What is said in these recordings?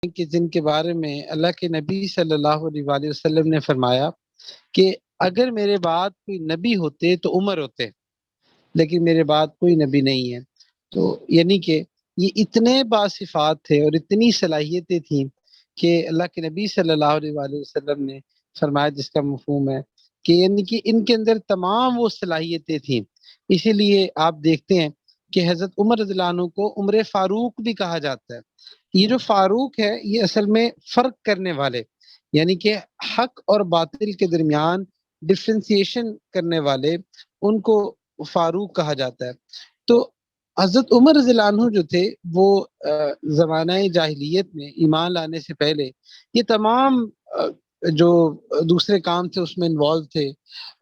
کہ جن کے بارے میں اللہ کے نبی صلی اللہ علیہ وآلہ وسلم نے فرمایا کہ اگر میرے بعد کوئی نبی ہوتے تو عمر ہوتے، لیکن میرے بعد کوئی نبی نہیں ہے۔ تو یعنی کہ یہ اتنے باصفات تھے اور اتنی صلاحیتیں تھیں کہ اللہ کے نبی صلی اللہ علیہ وآلہ وسلم نے فرمایا، جس کا مفہوم ہے کہ یعنی کہ ان کے اندر تمام وہ صلاحیتیں تھیں۔ اسی لیے آپ دیکھتے ہیں کہ حضرت عمر رضی اللہ عنہ کو عمر فاروق بھی کہا جاتا ہے۔ یہ جو فاروق ہے یہ اصل میں فرق کرنے والے، یعنی کہ حق اور باطل کے درمیان ڈفرینسیشن کرنے والے، ان کو فاروق کہا جاتا ہے۔ تو حضرت عمر رضی اللہ عنہ جو تھے وہ زمانہ جاہلیت میں ایمان لانے سے پہلے یہ تمام جو دوسرے کام تھے اس میں انوالو تھے،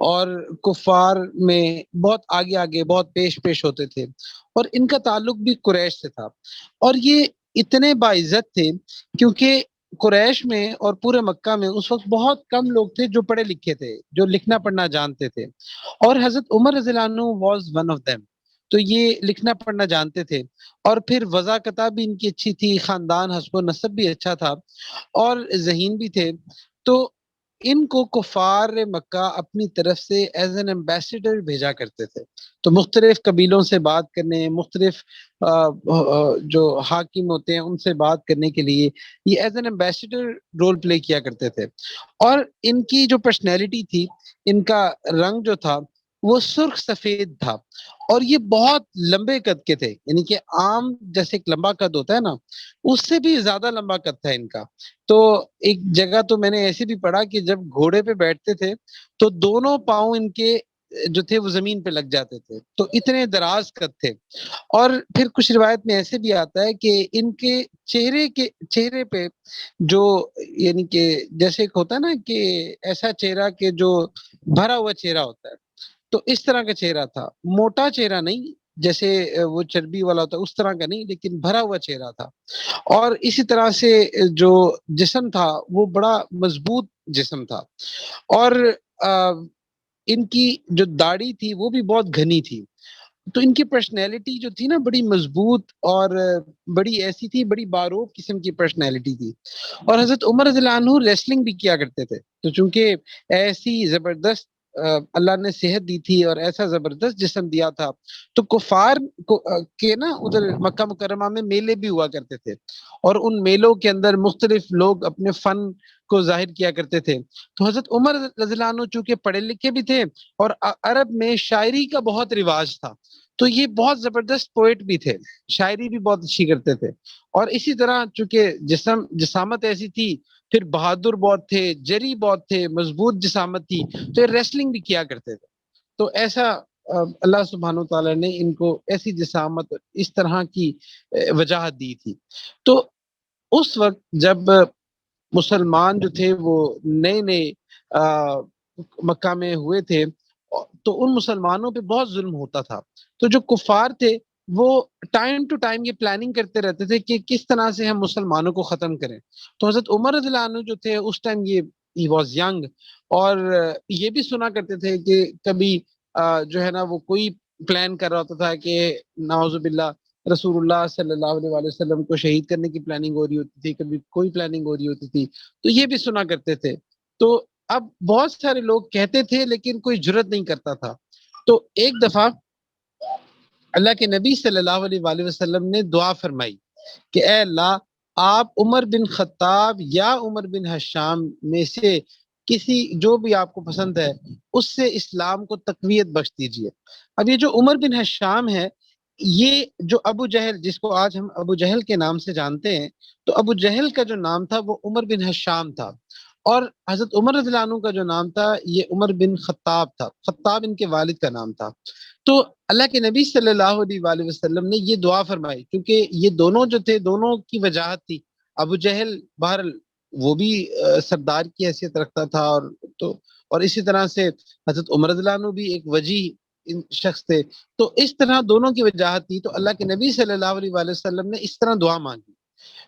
اور کفار میں بہت آگے آگے بہت پیش پیش ہوتے تھے، اور ان کا تعلق بھی قریش سے تھا۔ اور یہ اتنے باعزت تھے کیونکہ قریش میں اور پورے مکہ میں اس وقت بہت کم لوگ تھے جو پڑھے لکھے تھے، جو لکھنا پڑھنا جانتے تھے، اور حضرت عمر رضی اللہ عنہ واز ون آف them۔ تو یہ لکھنا پڑھنا جانتے تھے، اور پھر وضاحت بھی ان کی اچھی تھی، خاندان حسب و نسب بھی اچھا تھا، اور ذہین بھی تھے۔ تو ان کو کفار مکہ اپنی طرف سے ایز این ایمبیسڈر بھیجا کرتے تھے، تو مختلف قبیلوں سے بات کرنے، مختلف جو حاکم ہوتے ہیں ان سے بات کرنے کے لیے یہ as an ambassador role play کیا کرتے تھے۔ اور ان کی جو پرسنالٹی تھی، ان کا رنگ جو تھا وہ سرخ سفید تھا، اور یہ بہت لمبے قد کے تھے، یعنی کہ عام جیسے ایک لمبا قد ہوتا ہے نا، اس سے بھی زیادہ لمبا قد تھا ان کا۔ تو ایک جگہ تو میں نے ایسے بھی پڑھا کہ جب گھوڑے پہ بیٹھتے تھے تو دونوں پاؤں ان کے جو تھے وہ زمین پہ لگ جاتے تھے، تو اتنے دراز قد تھے۔ اور پھر کچھ روایت میں ایسے بھی آتا ہے کہ ان کے چہرے پہ جو یعنی کہ جیسے ایک ہوتا ہے نا کہ ایسا چہرہ کہ جو بھرا ہوا چہرہ ہوتا ہے، تو اس طرح کا چہرہ تھا، موٹا چہرہ نہیں جیسے وہ چربی والا ہوتا ہے اس طرح کا نہیں، لیکن بھرا ہوا چہرہ تھا۔ اور اسی طرح سے جو جسم تھا وہ بڑا مضبوط جسم تھا، اور ان کی جو داڑھی تھی وہ بھی بہت گھنی تھی۔ تو ان کی پرسنالٹی جو تھی نا بڑی مضبوط اور بڑی ایسی تھی، بڑی باروب قسم کی پرسنالٹی تھی۔ اور حضرت عمر رضی اللہ عنہ ریسلنگ بھی کیا کرتے تھے، تو چونکہ ایسی زبردست اللہ نے صحت دی تھی اور ایسا زبردست جسم دیا تھا، تو کفار کے نا ادھر مکہ مکرمہ میں میلے بھی ہوا کرتے تھے، اور ان میلوں کے اندر مختلف لوگ اپنے فن کو ظاہر کیا کرتے تھے۔ تو حضرت عمر رضی اللہ عنہ چونکہ پڑھے لکھے بھی تھے، اور عرب میں شاعری کا بہت رواج تھا، تو یہ بہت زبردست پوئٹ بھی تھے، شاعری بھی بہت اچھی کرتے تھے۔ اور اسی طرح چونکہ جسامت ایسی تھی، پھر بہادر بہت تھے، جری بہت تھے، مضبوط جسامت تھی، تو یہ ریسلنگ بھی کیا کرتے تھے۔ تو ایسا اللہ سبحانہ تعالیٰ نے ان کو ایسی جسامت، اس طرح کی وجاہت دی تھی۔ تو اس وقت جب مسلمان جو تھے وہ نئے نئے مکہ میں ہوئے تھے، تو ان مسلمانوں پہ بہت ظلم ہوتا تھا۔ تو جو کفار تھے وہ ٹائم ٹو ٹائم یہ پلاننگ کرتے رہتے تھے کہ کس طرح سے ہم مسلمانوں کو ختم کریں۔ تو حضرت عمر رضی اللہ عنہ جو تھے اس ٹائم یہ ہی واز ینگ، اور یہ بھی سنا کرتے تھے کہ کبھی جو ہے نا وہ کوئی پلان کر رہا ہوتا تھا کہ نعوذ باللہ رسول اللہ صلی اللہ علیہ وآلہ وسلم کو شہید کرنے کی پلاننگ ہو رہی ہوتی تھی، کبھی کوئی پلاننگ ہو رہی ہوتی تھی، تو یہ بھی سنا کرتے تھے۔ تو اب بہت سارے لوگ کہتے تھے لیکن کوئی جرت نہیں کرتا تھا۔ تو ایک دفعہ اللہ کے نبی صلی اللہ علیہ وآلہ وسلم نے دعا فرمائی کہ اے اللہ، آپ عمر بن خطاب یا عمر بن حشام میں سے کسی جو بھی آپ کو پسند ہے اس سے اسلام کو تقویت بخش دیجئے۔ اب یہ جو عمر بن حشام ہے، یہ جو ابو جہل، جس کو آج ہم ابو جہل کے نام سے جانتے ہیں، تو ابو جہل کا جو نام تھا وہ عمر بن حشام تھا، اور حضرت عمر رضی اللہ عنہ کا جو نام تھا یہ عمر بن خطاب تھا، خطاب ان کے والد کا نام تھا۔ تو اللہ کے نبی صلی اللہ علیہ وآلہ وسلم نے یہ دعا فرمائی، کیونکہ یہ دونوں جو تھے دونوں کی وجاہت تھی۔ ابو جہل بہر وہ بھی سردار کی حیثیت رکھتا تھا، اور اسی طرح سے حضرت عمر رضی اللہ عنہ بھی ایک وجیح شخص تھے، تو اس طرح دونوں کی وجاہت تھی۔ تو اللہ کے نبی صلی اللہ علیہ وآلہ وسلم نے اس طرح دعا مانگی۔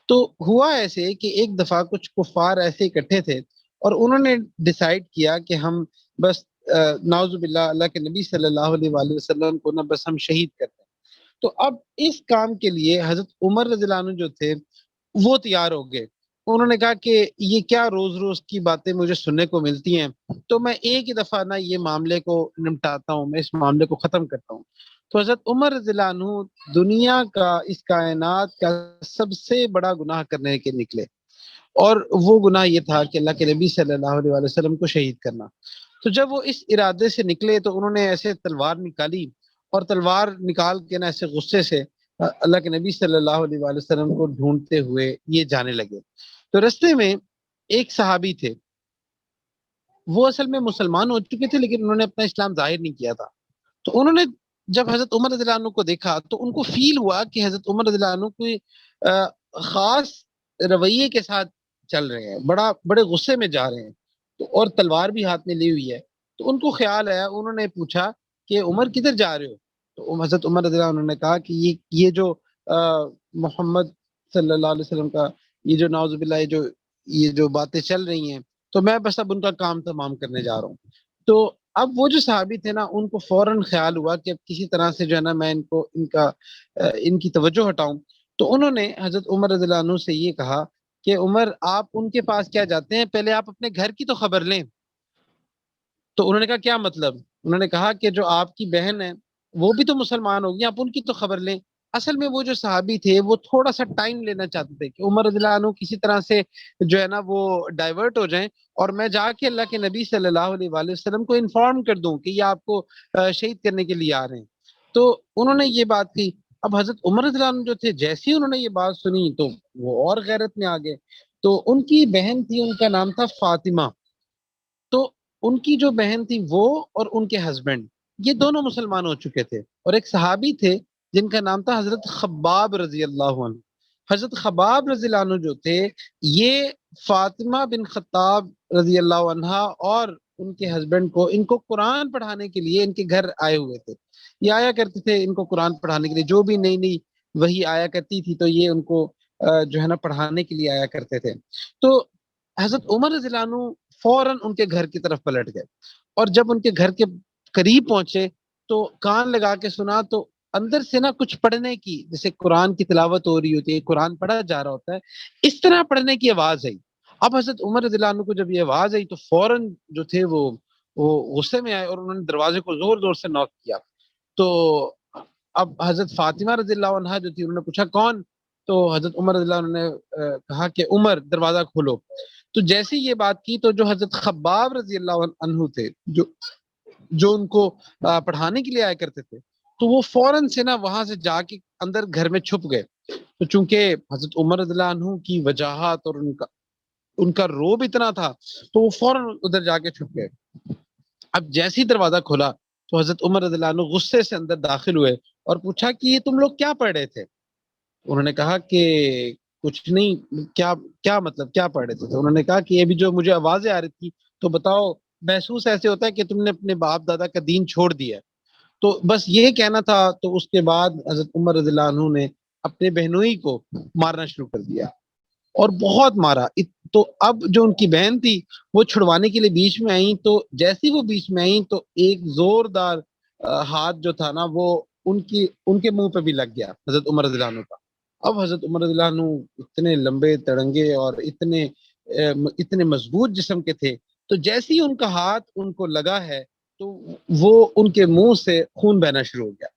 تو ہوا ایسے کہ ایک دفعہ کچھ کفار ایسے اکٹھے تھے، اور انہوں نے ڈیسائیڈ کیا کہ ہم بس نعوذ باللہ اللہ کے نبی صلی اللہ علیہ وآلہ وسلم کو نہ بس ہم شہید کرتے ہیں۔ تو اب اس کام کے لیے حضرت عمر رضی اللہ عنہ جو تھے وہ تیار ہو گئے، انہوں نے کہا کہ یہ کیا روز روز کی باتیں مجھے سننے کو ملتی ہیں، تو میں ایک ہی دفعہ نا یہ معاملے کو نمٹاتا ہوں، میں اس معاملے کو ختم کرتا ہوں۔ تو حضرت عمر رضی اللہ عنہ دنیا کا، اس کائنات کا سب سے بڑا گناہ کرنے کے نکلے، اور وہ گناہ یہ تھا کہ اللہ کے نبی صلی اللہ علیہ وآلہ وسلم کو شہید کرنا۔ تو جب وہ اس ارادے سے نکلے تو انہوں نے ایسے تلوار نکالی، اور تلوار نکال کے نا ایسے غصے سے اللہ کے نبی صلی اللہ علیہ وآلہ وسلم کو ڈھونڈتے ہوئے یہ جانے لگے۔ تو رستے میں ایک صحابی تھے، وہ اصل میں مسلمان ہو چکے تھے لیکن انہوں نے اپنا اسلام ظاہر نہیں کیا تھا۔ تو انہوں نے جب حضرت عمر رضی اللہ عنہ کو دیکھا تو ان کو فیل ہوا کہ حضرت عمر رضی اللہ عنہ کوئی خاص رویے کے ساتھ چل رہے ہیں، بڑے غصے میں جا رہے ہیں، تو اور تلوار بھی ہاتھ میں لی ہوئی ہے۔ تو ان کو خیال آیا، انہوں نے پوچھا کہ عمر کدھر جا رہے ہو؟ تو حضرت عمر رضی اللہ عنہ نے کہا کہ یہ جو محمد صلی اللہ علیہ وسلم کا یہ جو نعوذ باللہ یہ جو باتیں چل رہی ہیں، تو میں بس اب ان کا کام تمام کرنے جا رہا ہوں۔ تو اب وہ جو صحابی تھے نا، ان کو فوراً خیال ہوا کہ اب کسی طرح سے جو ہے نا میں ان کی توجہ ہٹاؤں۔ تو انہوں نے حضرت عمر رضی اللہ عنہ سے یہ کہا کہ عمر، آپ ان کے پاس کیا جاتے ہیں، پہلے آپ اپنے گھر کی تو خبر لیں۔ تو انہوں نے کہا کیا مطلب؟ انہوں نے کہا کہ جو آپ کی بہن ہے وہ بھی تو مسلمان ہوگی، آپ ان کی تو خبر لیں۔ اصل میں وہ جو صحابی تھے وہ تھوڑا سا ٹائم لینا چاہتے تھے کہ عمر رضی اللہ عنہ کسی طرح سے جو ہے نا وہ ڈائیورٹ ہو جائیں، اور میں جا کے اللہ کے نبی صلی اللہ علیہ وآلہ وسلم کو انفارم کر دوں کہ یہ آپ کو شہید کرنے کے لیے آ رہے ہیں۔ تو انہوں نے یہ بات کی۔ اب حضرت عمر رضی اللہ عنہ جو تھے، جیسے ہی انہوں نے یہ بات سنی تو وہ اور غیرت میں آ گئے۔ تو ان کی بہن تھی، ان کا نام تھا فاطمہ۔ تو ان کی جو بہن تھی وہ اور ان کے ہسبینڈ، یہ دونوں مسلمان ہو چکے تھے، اور ایک صحابی تھے جن کا نام تھا حضرت خباب رضی اللہ عنہ۔ حضرت خباب رضی اللہ عنہ جو تھے، یہ فاطمہ بن خطاب رضی اللہ عنہ اور ان کے ہسبینڈ کو، ان کو قرآن پڑھانے کے لیے ان کے گھر آئے ہوئے تھے۔ یہ آیا کرتے تھے ان کو قرآن پڑھانے کے لیے، جو بھی نئی نئی وہی آیا کرتی تھی تو یہ ان کو جو ہے نا پڑھانے کے لیے آیا کرتے تھے۔ تو حضرت عمر رضی اللہ عنہ فوراً ان کے گھر کی طرف پلٹ گئے، اور جب ان کے گھر کے قریب پہنچے تو کان لگا کے سنا تو اندر سے نا کچھ پڑھنے کی، جیسے قرآن کی تلاوت ہو رہی ہوتی ہے، قرآن پڑھا جا رہا ہوتا ہے، اس طرح پڑھنے کی آواز آئی۔ اب حضرت عمر رضی اللہ عنہ کو جب یہ آواز آئی تو فوراً جو تھے وہ غصے میں آئے، اور انہوں نے دروازے کو زور زور سے نوک کیا۔ تو اب حضرت فاطمہ رضی اللہ عنہ جو تھی، انہوں نے پوچھا کون؟ تو حضرت عمر رضی اللہ عنہ نے کہا کہ عمر، دروازہ کھولو۔ تو جیسے یہ بات کی تو جو حضرت خباب رضی اللہ عنہ تھے، جو ان کو پڑھانے کے لیے آیا کرتے تھے، تو وہ فوراً سے نا وہاں سے جا کے اندر گھر میں چھپ گئے۔ تو چونکہ حضرت عمر رضی اللہ عنہ کی وجاہت اور ان کا روب اتنا تھا، تو وہ فوراً ادھر جا کے چھپ گئے۔ اب جیسے ہی دروازہ کھولا تو حضرت عمر رضی اللہ عنہ غصے سے اندر داخل ہوئے اور پوچھا کہ یہ تم لوگ کیا پڑھ رہے تھے؟ انہوں نے کہا کہ کچھ نہیں، کیا کیا مطلب کیا پڑھ رہے تھے؟ تو انہوں نے کہا کہ یہ بھی جو مجھے آوازیں آ رہی تھی، تو بتاؤ، محسوس ایسے ہوتا ہے کہ تم نے اپنے باپ دادا کا دین چھوڑ دیا ہے۔ تو بس یہ کہنا تھا۔ تو اس کے بعد حضرت عمر رضی اللہ عنہ نے اپنے بہنوئی کو مارنا شروع کر دیا، اور بہت مارا۔ تو اب جو ان کی بہن تھی وہ چھڑوانے کے لیے بیچ میں آئیں، تو جیسے وہ بیچ میں آئیں تو ایک زوردار ہاتھ جو تھا نا وہ ان کے منہ پہ بھی لگ گیا حضرت عمر رضی اللہ عنہ کا۔ اب حضرت عمر رضی اللہ عنہ اتنے لمبے تڑنگے اور اتنے مضبوط جسم کے تھے، تو جیسے ہی ان کا ہاتھ ان کو لگا ہے تو وہ ان کے منہ سے خون بہنا شروع ہو گیا۔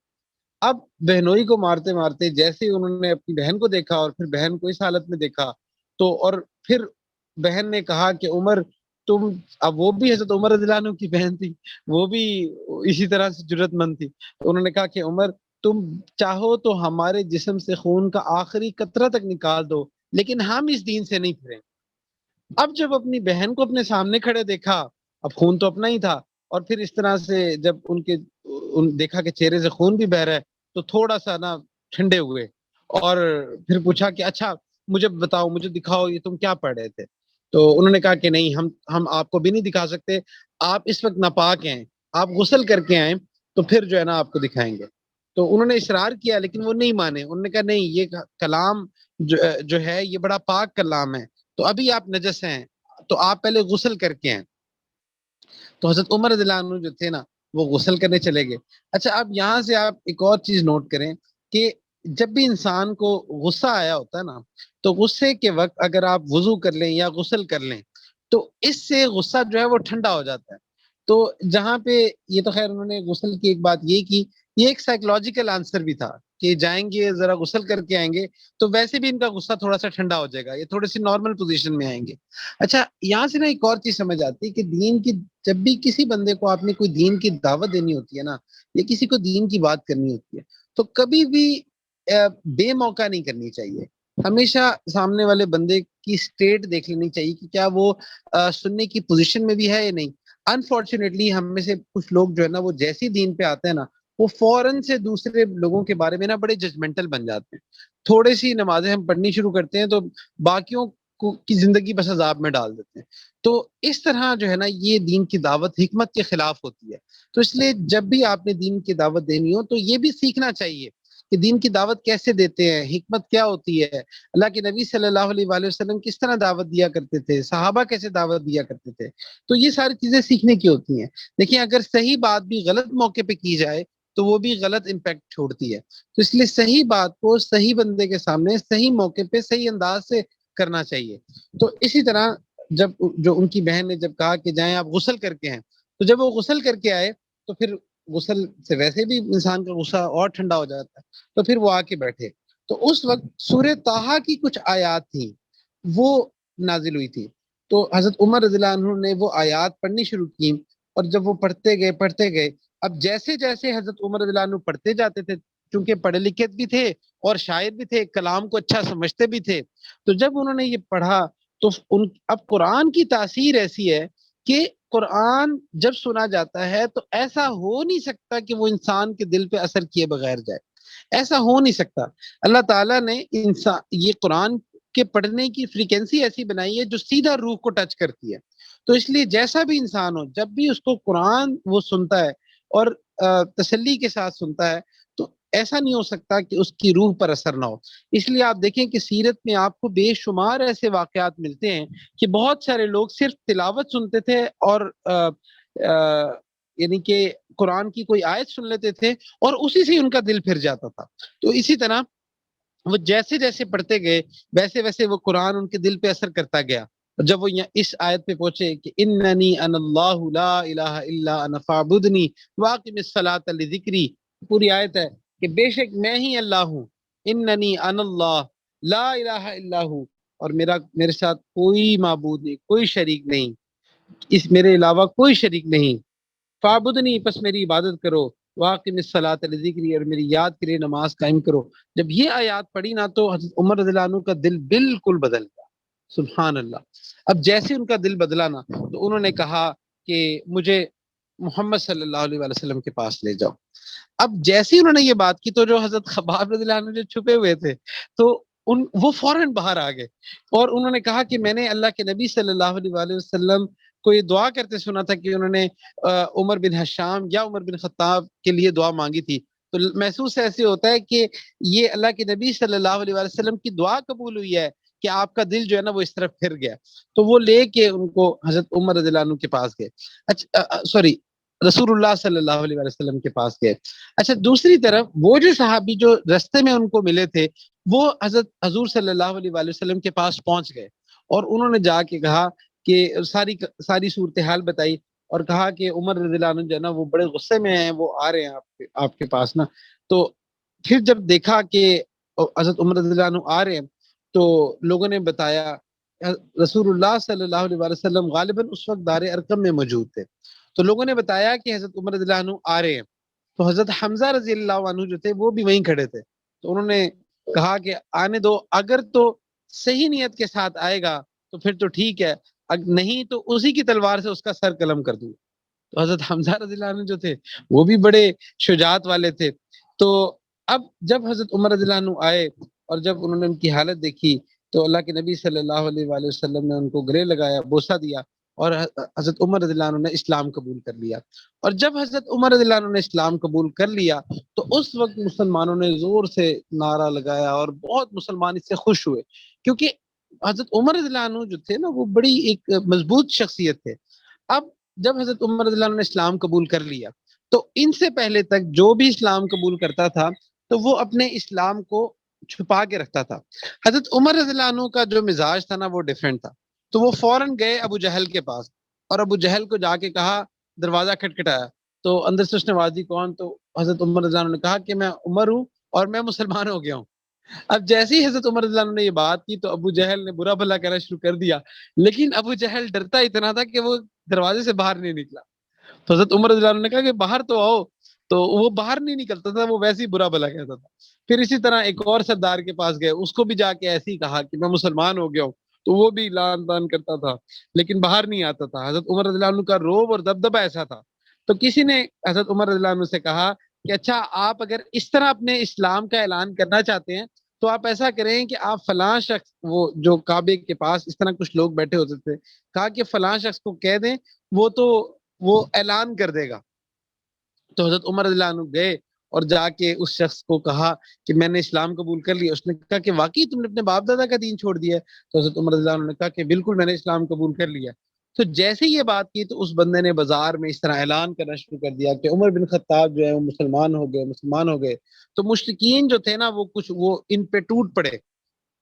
اب بہنوئی کو مارتے مارتے جیسے ہی انہوں نے اپنی بہن کو دیکھا اور پھر بہن کو اس حالت میں دیکھا، تو اور پھر بہن نے کہا کہ عمر تم، اب وہ بھی حضرت عمر رضی اللہ عنہ کی بہن تھی، وہ بھی اسی طرح سے جرت مند تھی، تو انہوں نے کہا کہ عمر، تم چاہو تو ہمارے جسم سے خون کا آخری قطرہ تک نکال دو، لیکن ہم اس دین سے نہیں پھریں۔ اب جب اپنی بہن کو اپنے سامنے کھڑے دیکھا، اب خون تو اپنا ہی تھا، اور پھر اس طرح سے جب دیکھا کہ چہرے سے خون بھی بہ رہا ہے، تو تھوڑا سا نا ٹھنڈے ہوئے، اور پھر پوچھا کہ اچھا مجھے بتاؤ، مجھے دکھاؤ یہ تم کیا پڑھ رہے تھے؟ تو انہوں نے کہا کہ نہیں، ہم آپ کو بھی نہیں دکھا سکتے، آپ اس وقت ناپاک ہیں، آپ غسل کر کے آئیں تو پھر جو ہے نا آپ کو دکھائیں گے۔ تو انہوں نے اصرار کیا لیکن وہ نہیں مانے، انہوں نے کہا نہیں، یہ کلام جو ہے یہ بڑا پاک کلام ہے، تو ابھی آپ نجس ہیں، تو آپ پہلے غسل کر کے آئیں۔ تو حضرت عمر رضی اللہ عنہ جو تھے نا وہ غسل کرنے چلے گئے۔ اچھا، اب یہاں سے آپ ایک اور چیز نوٹ کریں کہ جب بھی انسان کو غصہ آیا ہوتا ہے نا، تو غصے کے وقت اگر آپ وضو کر لیں یا غسل کر لیں تو اس سے غصہ جو ہے وہ ٹھنڈا ہو جاتا ہے۔ تو جہاں پہ یہ تو خیر انہوں نے غسل کی ایک بات یہ کی، یہ ایک سائیکولوجیکل آنسر بھی تھا کہ جائیں گے ذرا غسل کر کے آئیں گے تو ویسے بھی ان کا غصہ تھوڑا سا ٹھنڈا ہو جائے گا، یہ تھوڑی سی نارمل پوزیشن میں آئیں گے۔ اچھا یہاں سے نا ایک اور چیز سمجھ آتی ہے کہ دین کی، جب بھی کسی بندے کو آپ نے کوئی دین کی دعوت دینی ہوتی ہے نا، یا کسی کو دین کی بات کرنی ہوتی ہے، تو کبھی بھی بے موقع نہیں کرنی چاہیے۔ ہمیشہ سامنے والے بندے کی سٹیٹ دیکھ لینی چاہیے کہ کیا وہ سننے کی پوزیشن میں بھی ہے یا نہیں۔ انفارچونیٹلی ہم میں سے کچھ لوگ جو ہے نا وہ جیسی دین پہ آتے ہیں نا، وہ فوراً سے دوسرے لوگوں کے بارے میں نا بڑے ججمنٹل بن جاتے ہیں۔ تھوڑے سی نمازیں ہم پڑھنی شروع کرتے ہیں تو باقیوں کی زندگی بس عذاب میں ڈال دیتے ہیں۔ تو اس طرح جو ہے نا یہ دین کی دعوت حکمت کے خلاف ہوتی ہے۔ تو اس لیے جب بھی آپ نے دین کی دعوت دینی ہو تو یہ بھی سیکھنا چاہیے کہ دین کی دعوت کیسے دیتے ہیں، حکمت کیا ہوتی ہے، اللہ کے نبی صلی اللہ علیہ وآلہ وسلم کس طرح دعوت دیا کرتے تھے، صحابہ کیسے دعوت دیا کرتے تھے۔ تو یہ ساری چیزیں سیکھنے کی ہوتی ہیں۔ دیکھیں اگر صحیح بات بھی غلط موقع پہ کی جائے تو وہ بھی غلط امپیکٹ چھوڑتی ہے۔ تو اس لیے صحیح بات کو صحیح بندے کے سامنے صحیح موقع پہ صحیح انداز سے کرنا چاہیے۔ تو اسی طرح جب جو ان کی بہن نے جب کہا کہ جائیں آپ غسل کر کے ہیں، تو جب وہ غسل کر کے آئے تو پھر غسل سے ویسے بھی انسان کا غصہ اور ٹھنڈا ہو جاتا ہے، تو پھر وہ آ کے بیٹھے۔ تو اس وقت سورہ طٰہٰ کی کچھ آیات تھیں وہ نازل ہوئی تھی، تو حضرت عمر رضی اللہ عنہ نے وہ آیات پڑھنی شروع کی، اور جب وہ پڑھتے گئے، اب جیسے جیسے حضرت عمر رضی اللہ عنہ پڑھتے جاتے تھے، چونکہ پڑھے لکھے بھی تھے اور شاعر بھی تھے، کلام کو اچھا سمجھتے بھی تھے، تو جب انہوں نے یہ پڑھا تو اب قرآن کی تاثیر ایسی ہے کہ قرآن جب سنا جاتا ہے تو ایسا ہو نہیں سکتا کہ وہ انسان کے دل پہ اثر کیے بغیر جائے، ایسا ہو نہیں سکتا۔ اللہ تعالیٰ نے انسان یہ قرآن کے پڑھنے کی فریکوینسی ایسی بنائی ہے جو سیدھا روح کو ٹچ کرتی ہے۔ تو اس لیے جیسا بھی انسان ہو، جب بھی اس کو قرآن وہ سنتا ہے اور تسلی کے ساتھ سنتا ہے، تو ایسا نہیں ہو سکتا کہ اس کی روح پر اثر نہ ہو۔ اس لیے آپ دیکھیں کہ سیرت میں آپ کو بے شمار ایسے واقعات ملتے ہیں کہ بہت سارے لوگ صرف تلاوت سنتے تھے اور یعنی کہ قرآن کی کوئی آیت سن لیتے تھے اور اسی سے ان کا دل پھر جاتا تھا۔ تو اسی طرح وہ جیسے جیسے پڑھتے گئے ویسے ویسے وہ قرآن ان کے دل پہ اثر کرتا گیا۔ اور جب وہ اس آیت پہ پہنچے کہ اننی انا اللہ لا الہ الا انا فاعبدنی واقم الصلاۃ لذکری، پوری آیت ہے کہ بے شک میں ہی اللہ ہوں، اننی انا اللہ لا الہ الا ہوں، اور میرے ساتھ کوئی معبود نہیں، کوئی شریک نہیں، اس میرے علاوہ کوئی شریک نہیں، فعبدنی پس میری عبادت کرو، واقم الصلاۃ لذکری اور میری یاد کے لیے نماز قائم کرو۔ جب یہ آیات پڑھی نا تو حضرت عمر رضی اللہ عنہ کا دل بالکل بدل گیا، سبحان اللہ۔ اب جیسے ان کا دل بدلا نا تو انہوں نے کہا کہ مجھے محمد صلی اللہ علیہ وآلہ وسلم کے پاس لے جاؤ۔ اب جیسے ہی انہوں نے یہ بات کی تو جو حضرت خباب رضی اللہ عنہ جو چھپے ہوئے تھے تو وہ فوراً باہر آ گئے، اور انہوں نے کہا کہ میں نے اللہ کے نبی صلی اللہ علیہ وآلہ وسلم کو یہ دعا کرتے سنا تھا کہ انہوں نے عمر بن حشام یا عمر بن خطاب کے لیے دعا مانگی تھی، تو محسوس ایسے ہوتا ہے کہ یہ اللہ کے نبی صلی اللہ علیہ وآلہ وسلم کی دعا قبول ہوئی ہے کہ آپ کا دل جو ہے نا وہ اس طرف پھر گیا۔ تو وہ لے کے ان کو حضرت عمر رضی اللہ عنہ کے پاس گئے، اچھا سوری رسول اللہ صلی اللہ علیہ وسلم کے پاس گئے۔ اچھا دوسری طرف وہ جو صحابی جو رستے میں ان کو ملے تھے وہ حضرت حضور صلی اللہ علیہ وسلم کے پاس پہنچ گئے، اور انہوں نے جا کے کہا کہ ساری صورتحال بتائی، اور کہا کہ عمر رضی اللہ عنہ جو ہے نا وہ بڑے غصے میں ہیں، وہ آ رہے ہیں آپ کے پاس نا۔ تو پھر جب دیکھا کہ حضرت عمر رضی اللہ عنہ آ رہے ہیں تو لوگوں نے بتایا، رسول اللہ صلی اللہ علیہ وسلم غالباً اس وقت دار ارقم میں موجود تھے، تو لوگوں نے بتایا کہ حضرت عمر رضی اللہ عنہ آ رہے ہیں، تو حضرت حمزہ رضی اللہ عنہ جو تھے وہ بھی وہیں کھڑے تھے، تو انہوں نے کہا کہ آنے دو، اگر تو صحیح نیت کے ساتھ آئے گا تو پھر تو ٹھیک ہے، نہیں تو اسی کی تلوار سے اس کا سر قلم کر دوں۔ تو حضرت حمزہ رضی اللہ عنہ جو تھے وہ بھی بڑے شجاعت والے تھے۔ تو اب جب حضرت عمر رضی اللہ عنہ آئے اور جب انہوں نے ان کی حالت دیکھی تو اللہ کے نبی صلی اللہ علیہ وآلہ وسلم نے ان کو گلے لگایا، بوسہ دیا، اور حضرت عمر رضی اللہ عنہ نے اسلام قبول کر لیا۔ اور جب حضرت عمر رضی اللہ عنہ نے اسلام قبول کر لیا تو اس وقت مسلمانوں نے زور سے نعرہ لگایا اور بہت مسلمان اس سے خوش ہوئے، کیونکہ حضرت عمر رضی اللہ عنہ جو تھے نا وہ بڑی ایک مضبوط شخصیت تھے۔ اب جب حضرت عمر رضی اللہ عنہ نے اسلام قبول کر لیا تو ان سے پہلے تک جو بھی اسلام قبول کرتا تھا تو وہ اپنے اسلام کو چھپا کے رکھتا تھا۔ حضرت عمر رضی اللہ عنہ کا جو مزاج تھا نا وہ ڈیفرنٹ تھا، تو وہ فوراً گئے ابو جہل کے پاس، اور ابو جہل کو جا کے کہا، دروازہ کھٹکھٹایا تو اندر سے اس نے آواز دی کون؟ تو حضرت عمر رضی اللہ عنہ نے کہا کہ میں عمر ہوں اور میں مسلمان ہو گیا ہوں۔ اب جیسے ہی حضرت عمر رضی اللہ عنہ نے یہ بات کی تو ابو جہل نے برا بھلا کہنا شروع کر دیا، لیکن ابو جہل ڈرتا اتنا تھا کہ وہ دروازے سے باہر نہیں نکلا۔ تو حضرت عمر رضی اللہ عنہ نے کہا کہ باہر تو آؤ، تو وہ باہر نہیں نکلتا تھا، وہ ویسے ہی برا بھلا کہتا تھا۔ پھر اسی طرح ایک اور سردار کے پاس گئے، اس کو بھی جا کے ایسے ہی کہا کہ میں مسلمان ہو گیا ہوں، تو وہ بھی لان تان کرتا تھا لیکن باہر نہیں آتا تھا۔ حضرت عمر رضی اللہ عنہ کا روب اور دبدبہ ایسا تھا، تو کسی نے حضرت عمر رضی اللہ عنہ سے کہا کہ اچھا آپ اگر اس طرح اپنے اسلام کا اعلان کرنا چاہتے ہیں تو آپ ایسا کریں کہ آپ فلاں شخص، وہ جو کعبے کے پاس اس طرح کچھ لوگ بیٹھے ہوتے تھے، کہا کہ فلاں شخص کو کہہ دیں، وہ تو وہ اعلان کر دے گا۔ تو حضرت عمر رضی اللہ عنہ گئے اور جا کے اس شخص کو کہا کہ میں نے اسلام قبول کر لیا۔ اس نے کہا کہ واقعی تم نے اپنے باپ دادا کا دین چھوڑ دیا ہے؟ تو حضرت عمر رضی اللہ عنہ نے کہا کہ بالکل میں نے اسلام قبول کر لیا۔ تو جیسے یہ بات کی تو اس بندے نے بازار میں اس طرح اعلان کرنا شروع کر دیا کہ عمر بن خطاب جو ہے وہ مسلمان ہو گئے، مسلمان ہو گئے۔ تو مشرکین جو تھے نا وہ کچھ وہ ان پہ ٹوٹ پڑے،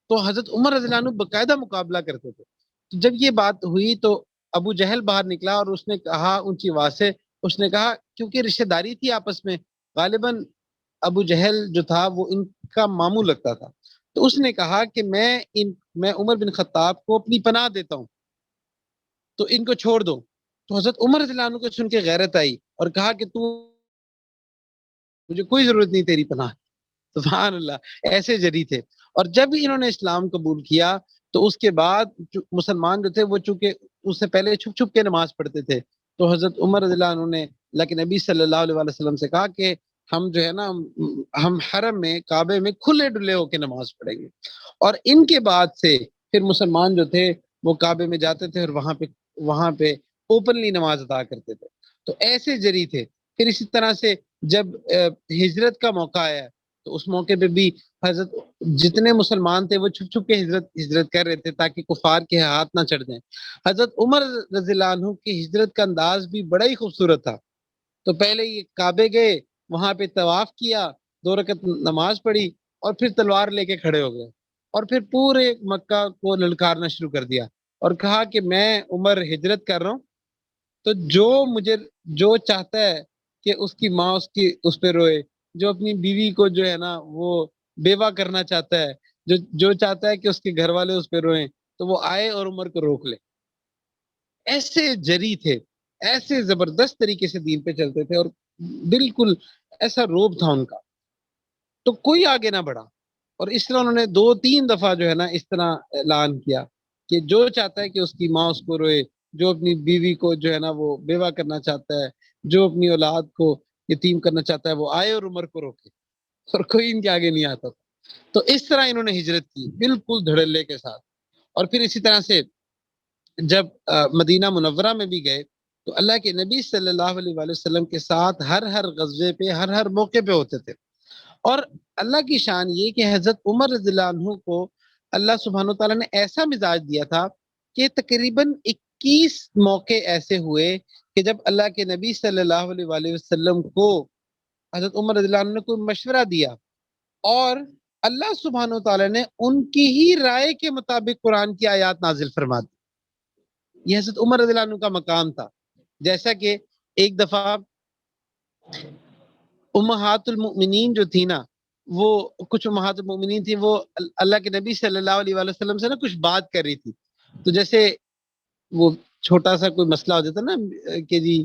تو حضرت عمر رضی اللہ عنہ باقاعدہ مقابلہ کرتے تھے۔ تو جب یہ بات ہوئی تو ابو جہل باہر نکلا اور اس نے کہا اونچی آواز سے، اس نے کہا کیونکہ رشتہ داری تھی آپس میں، غالباً ابو جہل جو تھا وہ ان کا ماموں لگتا تھا، تو اس نے کہا کہ میں عمر بن خطاب کو اپنی پناہ دیتا ہوں، تو ان کو چھوڑ دو۔ تو حضرت عمر رضی اللہ عنہ کو سن کے غیرت آئی اور کہا کہ تو مجھے کوئی ضرورت نہیں تیری پناہ۔ سبحان اللہ، ایسے جری تھے۔ اور جب انہوں نے اسلام قبول کیا تو اس کے بعد مسلمان جو تھے وہ چونکہ اس سے پہلے چھپ چھپ کے نماز پڑھتے تھے، تو حضرت عمر رضی اللہ عنہ نے اللہ کے نبی صلی اللہ علیہ وسلم سے کہا کہ ہم جو ہے نا ہم حرم میں کعبے میں کھلے ڈلے ہو کے نماز پڑھیں گے۔ اور ان کے بعد سے پھر مسلمان جو تھے وہ کعبے میں جاتے تھے اور وہاں پہ اوپنلی نماز ادا کرتے تھے، تو ایسے جری تھے۔ پھر اسی طرح سے جب ہجرت کا موقع آیا تو اس موقع پہ بھی حضرت جتنے مسلمان تھے وہ چھپ چھپ کے ہجرت کر رہے تھے تاکہ کفار کے ہاتھ نہ چڑھ جائیں۔ حضرت عمر رضی اللہ عنہ کی ہجرت کا انداز بھی بڑا ہی خوبصورت تھا۔ تو پہلے یہ کعبے گئے، وہاں پہ طواف کیا، 2 رکعت نماز پڑھی، اور پھر تلوار لے کے کھڑے ہو گئے، اور پھر پورے مکہ کو للکارنا شروع کر دیا اور کہا کہ میں عمر ہجرت کر رہا ہوں، تو جو چاہتا ہے کہ اس کی ماں اس پہ روئے، جو اپنی بیوی کو جو ہے نا وہ بیوہ کرنا چاہتا ہے، جو چاہتا ہے کہ اس کے گھر والے اس پہ روئیں، تو وہ آئے اور عمر کو روک لے۔ ایسے جری تھے، ایسے زبردست طریقے سے دین پہ چلتے تھے، اور بالکل ایسا روب تھا ان کا، تو کوئی آگے نہ بڑھا۔ اور اس طرح انہوں نے 2-3 دفعہ جو ہے نا اس طرح اعلان کیا کہ جو چاہتا ہے کہ اس کی ماں اس کو روئے، جو اپنی بیوی کو جو ہے نا وہ بیوہ کرنا چاہتا ہے، جو اپنی اولاد کو یتیم کرنا چاہتا ہے، وہ آئے اور عمر کو روکے، اور کوئی ان کے آگے نہیں آتا تھا۔ تو اس طرح انہوں نے ہجرت کی بالکل دھڑلے کے ساتھ۔ اور پھر اسی طرح سے جب مدینہ منورہ میں بھی گئے تو اللہ کے نبی صلی اللہ علیہ وآلہ وسلم کے ساتھ ہر غزوے پہ ہر موقع پہ ہوتے تھے۔ اور اللہ کی شان یہ کہ حضرت عمر رضی اللہ عنہ کو اللہ سبحانہ و تعالیٰ نے ایسا مزاج دیا تھا کہ تقریباً 21 موقع ایسے ہوئے کہ جب اللہ کے نبی صلی اللہ علیہ وآلہ وسلم کو حضرت عمر رضی اللہ عنہ نے کوئی مشورہ دیا، اور اللہ سبحانہ و تعالیٰ نے ان کی ہی رائے کے مطابق قرآن کی آیات نازل فرما دی۔ یہ حضرت عمر رضی اللہ عنہ کا مقام تھا۔ جیسا کہ ایک دفعہ امہات المؤمنین جو تھی نا، وہ کچھ امہات المؤمنین تھی، وہ اللہ کے نبی صلی اللہ علیہ وآلہ وسلم سے نا کچھ بات کر رہی تھی، تو جیسے وہ چھوٹا سا کوئی مسئلہ ہو جاتا نا کہ جی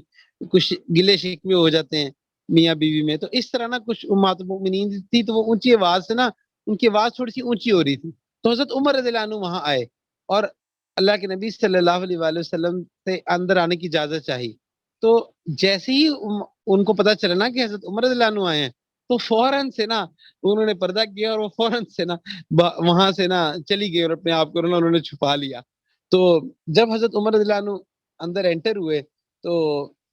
کچھ گلے شکوے ہو جاتے ہیں میاں بیوی میں، تو اس طرح نا کچھ امہات المؤمنین تھی، تو وہ اونچی آواز سے نا ان کی آواز تھوڑی سی اونچی ہو رہی تھی، تو حضرت عمر رضی اللہ عنہ وہاں آئے اور اللہ کے نبی صلی اللہ علیہ وآلہ وسلم سے اندر آنے کی اجازت چاہی۔ تو جیسے ہی ان کو پتا چلا نا کہ حضرت عمر رضی اللہ عنہ آئے ہیں، تو فوراً سے نا انہوں نے پردہ کیا اور وہ فوراً سے نا وہاں سے نا چلی گئی اور اپنے آپ کو انہوں نے چھپا لیا۔ تو جب حضرت عمر رضی اللہ عنہ اندر انٹر ہوئے تو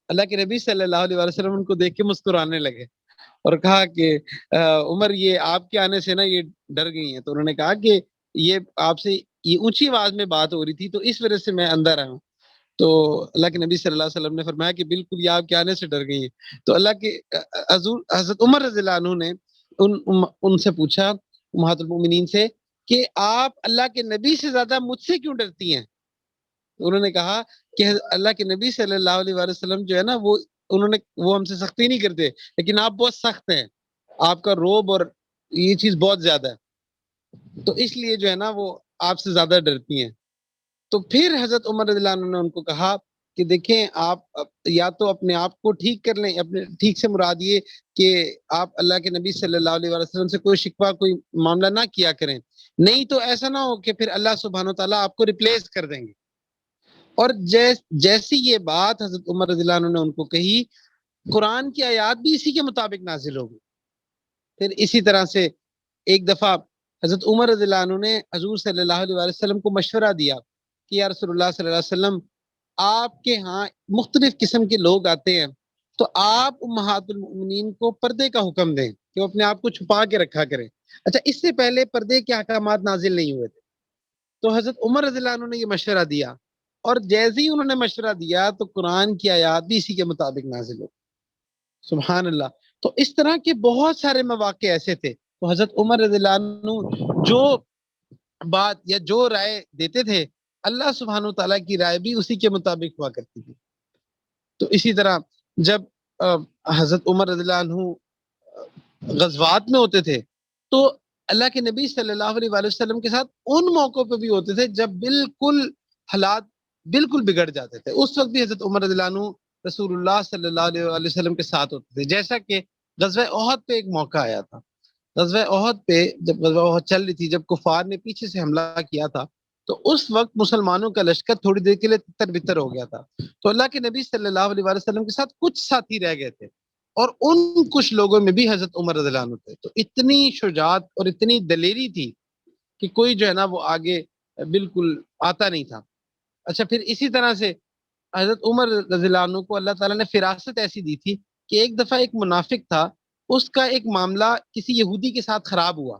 اللہ کے نبی صلی اللہ علیہ وسلم ان کو دیکھ کے مسکرانے لگے اور کہا کہ عمر یہ آپ کے آنے سے نا یہ ڈر گئی ہیں، تو انہوں نے کہا کہ یہ آپ سے یہ اونچی آواز میں بات ہو رہی تھی تو اس وجہ سے میں اندر آیا ہوں۔ تو اللہ کے نبی صلی اللہ علیہ وسلم نے فرمایا کہ بالکل یہ آپ کے آنے سے ڈر گئی ہیں۔ تو اللہ کے حضرت عمر رضی اللہ عنہ نے ان سے پوچھا امہات المؤمنین سے کہ آپ اللہ کے نبی سے زیادہ مجھ سے کیوں ڈرتی ہیں؟ انہوں نے کہا کہ اللہ کے نبی صلی اللہ علیہ وآلہ وسلم جو ہے نا وہ ہم سے سختی نہیں کرتے، لیکن آپ بہت سخت ہیں، آپ کا روب اور یہ چیز بہت زیادہ ہے، تو اس لیے جو ہے نا وہ آپ سے زیادہ ڈرتی ہیں۔ تو پھر حضرت عمر رضی اللہ عنہ نے ان کو کہا کہ دیکھیں آپ یا تو اپنے آپ کو ٹھیک کر لیں، اپنے ٹھیک سے مراد یہ کہ آپ اللہ کے نبی صلی اللہ علیہ وآلہ وسلم سے کوئی شکوہ کوئی معاملہ نہ کیا کریں، نہیں تو ایسا نہ ہو کہ پھر اللہ سبحانہ و تعالیٰ آپ کو ریپلیس کر دیں گے۔ اور جیسی یہ بات حضرت عمر رضی اللہ عنہ نے ان کو کہی، قرآن کی آیات بھی اسی کے مطابق نازل ہو گئی۔ پھر اسی طرح سے ایک دفعہ حضرت عمر رضی اللہ عنہ نے حضور صلی اللہ علیہ وآلہ وسلم کو مشورہ دیا کہ یا رسول اللہ صلی اللہ علیہ وسلم، آپ کے ہاں مختلف قسم کے لوگ آتے ہیں، تو آپ امہات المؤمنین کو پردے کا حکم دیں کہ وہ اپنے آپ کو چھپا کے رکھا کریں۔ اچھا، اس سے پہلے پردے کے احکامات نازل نہیں ہوئے تھے، تو حضرت عمر رضی اللہ عنہ نے یہ مشورہ دیا، اور جیسے ہی انہوں نے مشورہ دیا تو قرآن کی آیات بھی اسی کے مطابق نازل ہو۔ سبحان اللہ۔ تو اس طرح کے بہت سارے مواقع ایسے تھے، تو حضرت عمر رضی اللہ عنہ جو بات یا جو رائے دیتے تھے، اللہ سبحانہ تعالیٰ کی رائے بھی اسی کے مطابق ہوا کرتی تھی۔ تو اسی طرح جب حضرت عمر رضی اللہ عنہ غزوات میں ہوتے تھے، تو اللہ کے نبی صلی اللہ علیہ وآلہ وسلم کے ساتھ ان موقعوں پہ بھی ہوتے تھے جب بالکل حالات بالکل بگڑ جاتے تھے، اس وقت بھی حضرت عمر رضی اللہ عنہ رسول اللہ صلی اللہ علیہ وآلہ وسلم کے ساتھ ہوتے تھے۔ جیسا کہ غزوہ احد پہ ایک موقع آیا تھا، غزوہ احد پہ جب غزوہ احد چل رہی تھی، جب کفار نے پیچھے سے حملہ کیا تھا، تو اس وقت مسلمانوں کا لشکر تھوڑی دیر کے لیے تتر بتر ہو گیا تھا، تو اللہ کے نبی صلی اللہ علیہ وآلہ وسلم کے ساتھ کچھ ساتھی رہ گئے تھے، اور ان کچھ لوگوں میں بھی حضرت عمر رضی اللہ عنہ تھے۔ تو اتنی شجاعت اور اتنی دلیری تھی کہ کوئی جو ہے نا وہ آگے بالکل آتا نہیں تھا۔ اچھا، پھر اسی طرح سے حضرت عمر رضی اللہ عنہ کو اللہ تعالیٰ نے فراست ایسی دی تھی کہ ایک دفعہ ایک منافق تھا، اس کا ایک معاملہ کسی یہودی کے ساتھ خراب ہوا،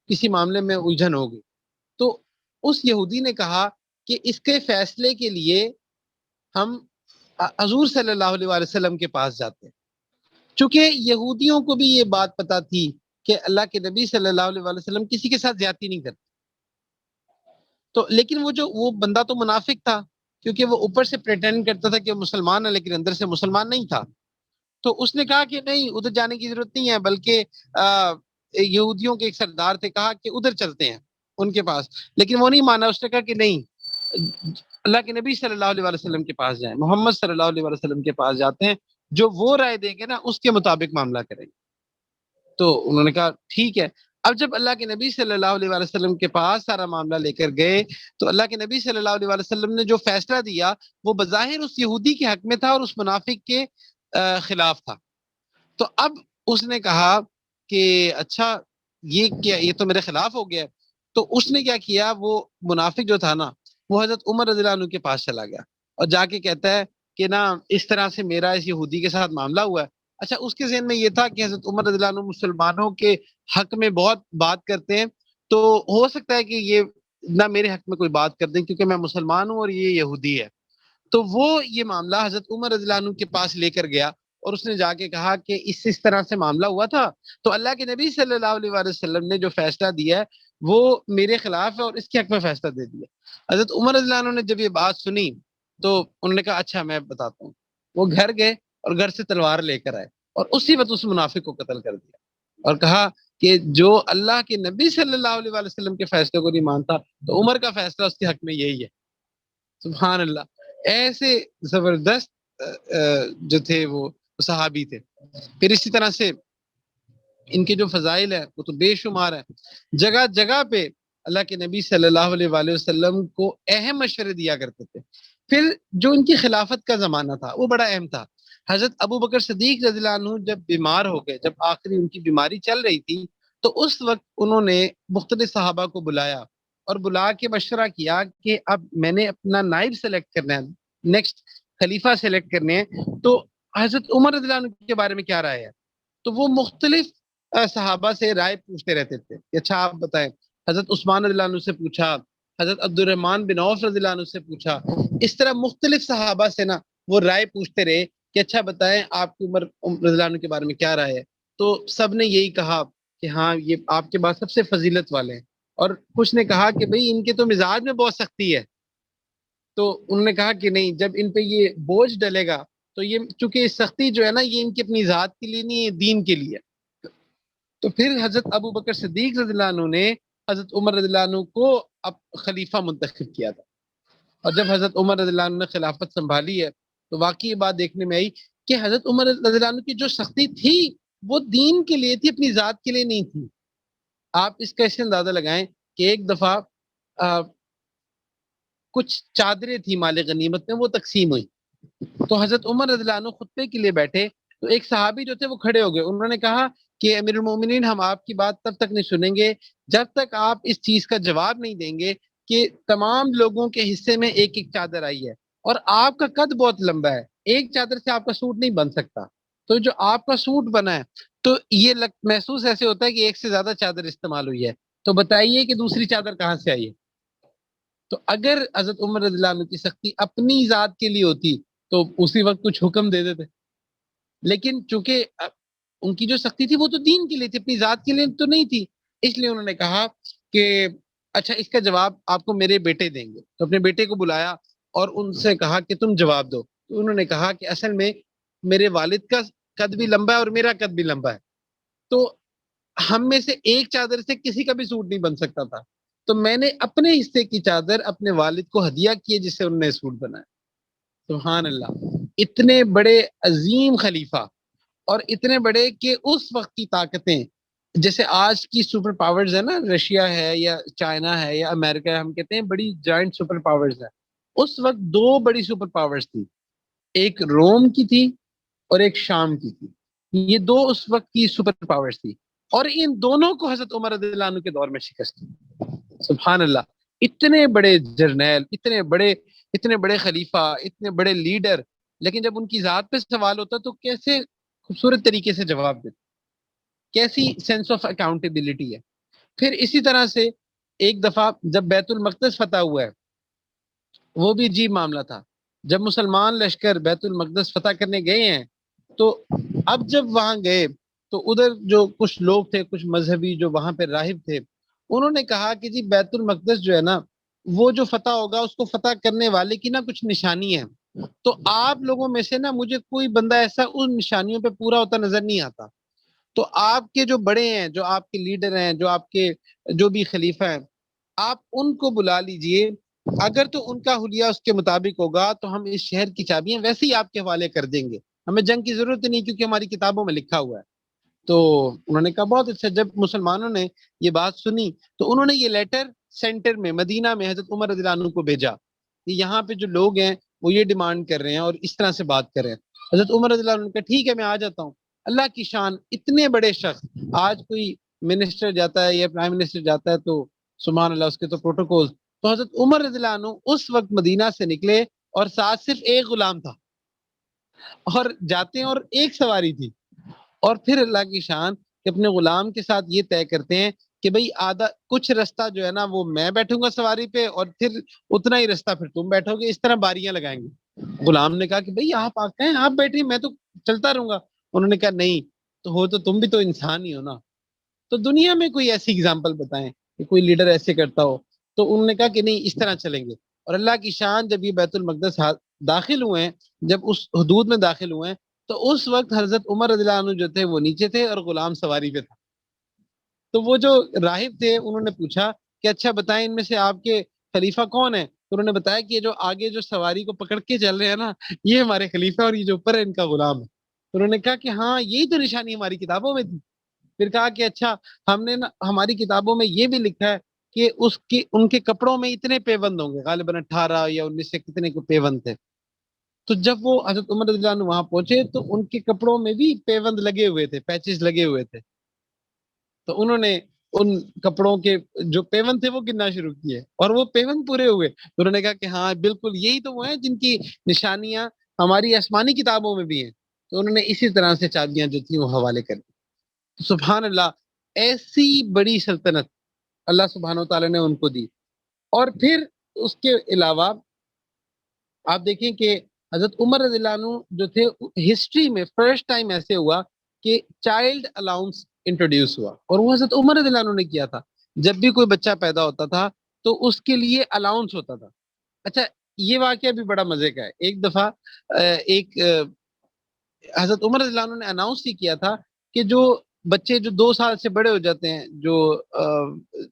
کسی معاملے میں الجھن ہو گئی، تو اس یہودی نے کہا کہ اس کے فیصلے کے لیے ہم حضور صلی اللہ علیہ وآلہ وسلم کے پاس جاتے ہیں۔ چونکہ یہودیوں کو بھی یہ بات پتا تھی کہ اللہ کے نبی صلی اللہ علیہ وآلہ وسلم کسی کے ساتھ زیادتی نہیں کرتے، تو لیکن وہ بندہ تو منافق تھا، کیونکہ وہ اوپر سے پریٹینڈ کرتا تھا کہ وہ مسلمان ہے لیکن اندر سے مسلمان نہیں تھا۔ تو اس نے کہا کہ نہیں، ادھر جانے کی ضرورت نہیں ہے، بلکہ یہودیوں کے ایک سردار تھے، کہا کہ ادھر چلتے ہیں ان کے پاس، لیکن وہ نہیں مانا، اس نے کہا کہ نہیں، اللہ کے نبی صلی اللہ علیہ وسلم کے پاس جائیں، محمد صلی اللہ علیہ وسلم کے پاس جاتے ہیں، جو وہ رائے دیں گے نا اس کے مطابق معاملہ کریں گے۔ تو انہوں نے کہا ٹھیک ہے۔ اب جب اللہ کے نبی صلی اللہ علیہ وسلم کے پاس سارا معاملہ لے کر گئے، تو اللہ کے نبی صلی اللہ علیہ وسلم نے جو فیصلہ دیا وہ بظاہر اس یہودی کے حق میں تھا اور اس منافق کے خلاف تھا۔ تو اب اس نے کہا کہ اچھا یہ کیا، یہ تو میرے خلاف ہو گیا۔ تو اس نے کیا کیا، وہ منافق جو تھا نا، وہ حضرت عمر رضی اللہ عنہ کے پاس چلا گیا اور جا کے کہتا ہے کہ نا اس طرح سے میرا اس یہودی کے ساتھ معاملہ ہوا ہے۔ اچھا، اس کے ذہن میں یہ تھا کہ حضرت عمر رضی اللہ عنہ مسلمانوں کے حق میں بہت بات کرتے ہیں، تو ہو سکتا ہے کہ یہ نہ میرے حق میں کوئی بات کر دیں کیونکہ میں مسلمان ہوں اور یہ یہودی ہے۔ تو وہ یہ معاملہ حضرت عمر رضی اللہ عنہ کے پاس لے کر گیا اور اس نے جا کے کہا کہ اس طرح سے معاملہ ہوا تھا، تو اللہ کے نبی صلی اللہ علیہ وآلہ وسلم نے جو فیصلہ دیا ہے وہ میرے خلاف ہے اور اس کے حق میں فیصلہ دے دیا۔ حضرت عمر رضی اللہ عنہ نے جب یہ بات سنی تو انہوں نے کہا اچھا میں بتاتا ہوں۔ وہ گھر گئے اور گھر سے تلوار لے کر آئے اور اسی وقت اس منافق کو قتل کر دیا، اور کہا کہ جو اللہ کے نبی صلی اللہ علیہ وآلہ وسلم کے فیصلے کو نہیں مانتا تو عمر کا فیصلہ اس کے حق میں یہی ہے۔ سبحان اللہ، ایسے زبردست جو تھے وہ صحابی تھے۔ پھر اسی طرح سے ان کے جو فضائل ہیں وہ تو بے شمار ہیں، جگہ جگہ پہ اللہ کے نبی صلی اللہ علیہ وآلہ وسلم کو اہم مشورے دیا کرتے تھے۔ پھر جو ان کی خلافت کا زمانہ تھا وہ بڑا اہم تھا۔ حضرت ابو بکر صدیق رضی اللہ عنہ جب بیمار ہو گئے، جب آخری ان کی بیماری چل رہی تھی، تو اس وقت انہوں نے مختلف صحابہ کو بلایا اور بلا کے مشورہ کیا کہ اب میں نے اپنا نائب سلیکٹ کرنا ہے، نیکسٹ خلیفہ سلیکٹ کرنے ہیں، تو حضرت عمر رضی اللہ عنہ کے بارے میں کیا رائے ہے؟ تو وہ مختلف صحابہ سے رائے پوچھتے رہتے تھے کہ اچھا آپ بتائیں۔ حضرت عثمان رضی اللہ عنہ سے پوچھا، حضرت عبد الرحمن بن عوف رضی اللہ عنہ سے پوچھا، اس طرح مختلف صحابہ سے نا وہ رائے پوچھتے رہے کہ اچھا بتائیں آپ کی عمر رضی اللہ عنہ کے بارے میں کیا رائے ہے؟ تو سب نے یہی کہا کہ ہاں یہ آپ کے بعد سب سے فضیلت والے ہیں، اور کچھ نے کہا کہ بھئی ان کے تو مزاج میں بہت سختی ہے، تو انہوں نے کہا کہ نہیں، جب ان پہ یہ بوجھ ڈلے گا تو یہ چونکہ سختی جو ہے نا یہ ان کی اپنی ذات کے لیے نہیں ہے، دین کے لیے۔ تو پھر حضرت ابو بکر صدیق رضی اللہ عنہ نے حضرت عمر رضی اللہ عنہ کو اب خلیفہ منتخب کیا تھا، اور جب حضرت عمر رضی اللہ عنہ نے خلافت سنبھالی ہے تو واقعی یہ بات دیکھنے میں آئی کہ حضرت عمر رضی اللہ عنہ کی جو سختی تھی وہ دین کے لیے تھی، اپنی ذات کے لیے نہیں تھی۔ آپ اس کا اس سے اندازہ لگائیں کہ ایک دفعہ آ، کچھ چادریں تھی مال غنیمت میں، وہ تقسیم ہوئی، تو حضرت عمر رضی اللہ عنہ خطبے کے لیے بیٹھے، تو ایک صحابی جو تھے وہ کھڑے ہو گئے، انہوں نے کہا کہ امیر المومنین، ہم آپ کی بات تب تک نہیں سنیں گے جب تک آپ اس چیز کا جواب نہیں دیں گے کہ تمام لوگوں کے حصے میں ایک ایک چادر آئی ہے، اور آپ کا قد بہت لمبا ہے، ایک چادر سے آپ کا سوٹ نہیں بن سکتا، تو جو آپ کا سوٹ بنا ہے تو یہ محسوس ایسے ہوتا ہے کہ ایک سے زیادہ چادر استعمال ہوئی ہے، تو بتائیے کہ دوسری چادر کہاں سے آئی ہے؟ تو اگر حضرت عمر رضی اللہ عنہ کی سختی اپنی ذات کے لیے ہوتی تو اسی وقت کچھ حکم دے دیتے، لیکن چونکہ ان کی جو سختی تھی وہ تو دین کے لیے تھی، اپنی ذات کے لیے تو نہیں تھی، اس لیے انہوں نے کہا کہ اچھا اس کا جواب آپ کو میرے بیٹے دیں گے، تو اپنے بیٹے کو بلایا اور ان سے کہا کہ تم جواب دو، تو انہوں نے کہا کہ اصل میں میرے والد کا قد بھی لمبا ہے اور میرا قد بھی لمبا ہے، تو ہم میں سے ایک چادر سے کسی کا بھی سوٹ نہیں بن سکتا تھا، تو میں نے اپنے حصے کی چادر اپنے والد کو ہدیہ کی ہے جس سے انہوں نے سوٹ بنایا۔ سبحان اللہ، اتنے بڑے عظیم خلیفہ، اور اتنے بڑے کہ اس وقت کی طاقتیں جیسے آج کی سپر پاورز ہے نا، رشیا ہے یا چائنا ہے یا امریکہ ہے، ہم کہتے ہیں بڑی جائنٹ سپر پاورز ہے، اس وقت دو بڑی سپر پاورز تھی، ایک روم کی تھی اور ایک شام کی تھی، یہ دو اس وقت کی سپر پاورز تھی، اور ان دونوں کو حضرت عمر رضی اللہ عنہ کے دور میں شکست دی۔ سبحان اللہ، اتنے بڑے جرنیل، اتنے بڑے خلیفہ، اتنے بڑے لیڈر، لیکن جب ان کی ذات پہ سوال ہوتا تو کیسے خوبصورت طریقے سے جواب دیتے، کیسی سینس آف اکاؤنٹیبلٹی ہے۔ پھر اسی طرح سے ایک دفعہ جب بیت المقدس فتح ہوا ہے، وہ بھی عجیب معاملہ تھا، جب مسلمان لشکر بیت المقدس فتح کرنے گئے ہیں تو اب جب وہاں گئے تو ادھر جو کچھ لوگ تھے، کچھ مذہبی جو وہاں پہ راہب تھے، انہوں نے کہا کہ جی بیت المقدس جو ہے نا وہ جو فتح ہوگا اس کو فتح کرنے والے کی نا کچھ نشانی ہے، تو آپ لوگوں میں سے نا مجھے کوئی بندہ ایسا ان نشانیوں پہ پورا ہوتا نظر نہیں آتا، تو آپ کے جو بڑے ہیں، جو آپ کے لیڈر ہیں، جو آپ کے جو بھی خلیفہ ہیں، آپ ان کو بلا لیجئے، اگر تو ان کا حلیہ اس کے مطابق ہوگا تو ہم اس شہر کی چابیاں ویسے ہی آپ کے حوالے کر دیں گے، ہمیں جنگ کی ضرورت نہیں کیونکہ ہماری کتابوں میں لکھا ہوا ہے۔ تو انہوں نے کہا بہت اچھا، جب مسلمانوں نے یہ بات سنی تو انہوں نے یہ لیٹر سینٹر میں مدینہ میں حضرت عمر رضی اللہ عنہ کو بھیجا کہ یہاں پہ جو لوگ ہیں وہ یہ ڈیمانڈ کر رہے ہیں اور اس طرح سے بات کر رہے ہیں۔ حضرت عمر رضی اللہ عنہ نے کہا ٹھیک ہے میں آ جاتا ہوں۔ اللہ کی شان، اتنے بڑے شخص، آج کوئی منسٹر جاتا ہے یا پرائم منسٹر جاتا ہے تو سبحان اللہ اس کے تو پروٹوکول، تو حضرت عمر رضی اللہ عنہ اس وقت مدینہ سے نکلے اور ساتھ صرف ایک غلام تھا، اور جاتے ہیں اور ایک سواری تھی، اور پھر اللہ کی شان کہ اپنے غلام کے ساتھ یہ طے کرتے ہیں کہ بھئی آدھا کچھ رستہ جو ہے نا وہ میں بیٹھوں گا سواری پہ، اور پھر اتنا ہی رستہ پھر تم بیٹھو گے، اس طرح باریاں لگائیں گے۔ غلام نے کہا کہ بھئی آپ آتے ہیں، آپ بیٹھیں، میں تو چلتا رہوں گا۔ انہوں نے کہا نہیں، تو ہو تو تم بھی تو انسان ہی ہو نا، تو دنیا میں کوئی ایسی اگزامپل بتائیں کہ کوئی لیڈر ایسے کرتا ہو، تو انہوں نے کہا کہ نہیں اس طرح چلیں گے، اور اللہ کی شان جب یہ بیت المقدس داخل ہوئے ہیں، جب اس حدود میں داخل ہوئے ہیں تو اس وقت حضرت عمر رضی اللہ عنہ جو تھے وہ نیچے تھے اور غلام سواری پہ تھا، تو وہ جو راہب تھے انہوں نے پوچھا کہ اچھا بتائیں ان میں سے آپ کے خلیفہ کون ہے، تو انہوں نے بتایا کہ یہ جو آگے جو سواری کو پکڑ کے چل رہے ہیں نا یہ ہمارے خلیفہ، اور یہ جو اوپر ہے ان کا غلام ہے، تو انہوں نے کہا کہ ہاں یہی تو نشانی ہماری کتابوں میں تھی۔ پھر کہا کہ اچھا ہم نے نا ہماری کتابوں میں یہ بھی لکھا ہے کہ اس کی ان کے کپڑوں میں اتنے پیوند ہوں گے، غالباً 18 یا 19 سے کتنے کو پیوند تھے، تو جب وہ حضرت عمر رضی اللہ عنہ وہاں پہنچے تو ان کے کپڑوں میں بھی پیوند لگے ہوئے تھے، پیچز لگے ہوئے تھے، تو انہوں نے ان کپڑوں کے جو پیوند تھے وہ گننا شروع کیے اور وہ پیوند پورے ہوئے، تو انہوں نے کہا کہ ہاں بالکل یہی تو وہ ہیں جن کی نشانیاں ہماری آسمانی کتابوں میں بھی ہیں، تو انہوں نے اسی طرح سے چابیاں جو تھیں وہ حوالے کر دی۔ سبحان اللہ، ایسی بڑی سلطنت اللہ سبحانہ و تعالیٰ نے ان کو دی۔ اور پھر اس کے علاوہ آپ دیکھیں کہ حضرت عمر رضی اللہ عنہ جو تھے، ہسٹری میں فرسٹ ٹائم ایسے ہوا کہ چائلڈ الاؤنس انٹروڈیوس ہوا، اور وہ حضرت عمر رضی اللہ عنہ نے کیا تھا۔ جب بھی کوئی بچہ پیدا ہوتا تھا تو اس کے لیے الاؤنس ہوتا تھا۔ اچھا، یہ واقعہ بھی بڑا مزے کا ہے۔ ایک دفعہ ایک حضرت عمر رضی اللہ عنہ نے اناؤنس ہی کیا تھا کہ جو بچے جو 2 سال سے بڑے ہو جاتے ہیں، جو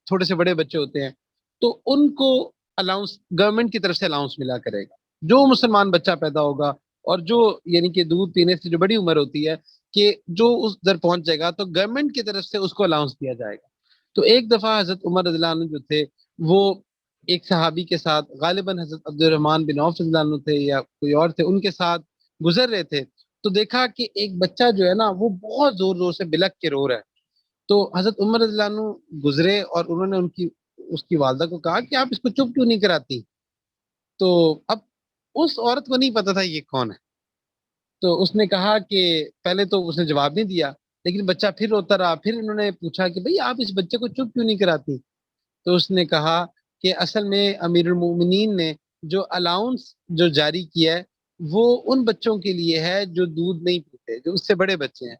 تھوڑے سے بڑے بچے ہوتے ہیں، تو ان کو الاؤنس گورنمنٹ کی طرف سے الاؤنس ملا کرے گا۔ جو مسلمان بچہ پیدا ہوگا اور جو یعنی کہ دودھ پینے سے جو بڑی عمر ہوتی ہے، کہ جو اس در پہنچ جائے گا تو گورنمنٹ کی طرف سے اس کو الاؤنس دیا جائے گا۔ تو ایک دفعہ حضرت عمر رضی اللہ عنہ جو تھے، وہ ایک صحابی کے ساتھ، غالباً حضرت عبد الرحمن بن عوف رضی اللہ عنہ تھے یا کوئی اور تھے، ان کے ساتھ گزر رہے تھے، تو دیکھا کہ ایک بچہ جو ہے نا وہ بہت زور زور سے بلک کے رو رہا ہے۔ تو حضرت عمر رضی اللہ عنہ گزرے اور انہوں نے اس کی والدہ کو کہا کہ آپ اس کو چپ کیوں نہیں کراتی؟ تو اب اس عورت کو نہیں پتا تھا یہ کون ہے، تو اس نے کہا کہ پہلے تو اس نے جواب نہیں دیا، لیکن بچہ پھر روتا رہا۔ پھر انہوں نے پوچھا کہ بھئی آپ اس بچے کو چپ کیوں نہیں کراتی؟ تو اس نے کہا کہ اصل میں امیر المومنین نے جو الاؤنس جو جاری کیا ہے وہ ان بچوں کے لیے ہے جو دودھ نہیں پیتے، جو اس سے بڑے بچے ہیں،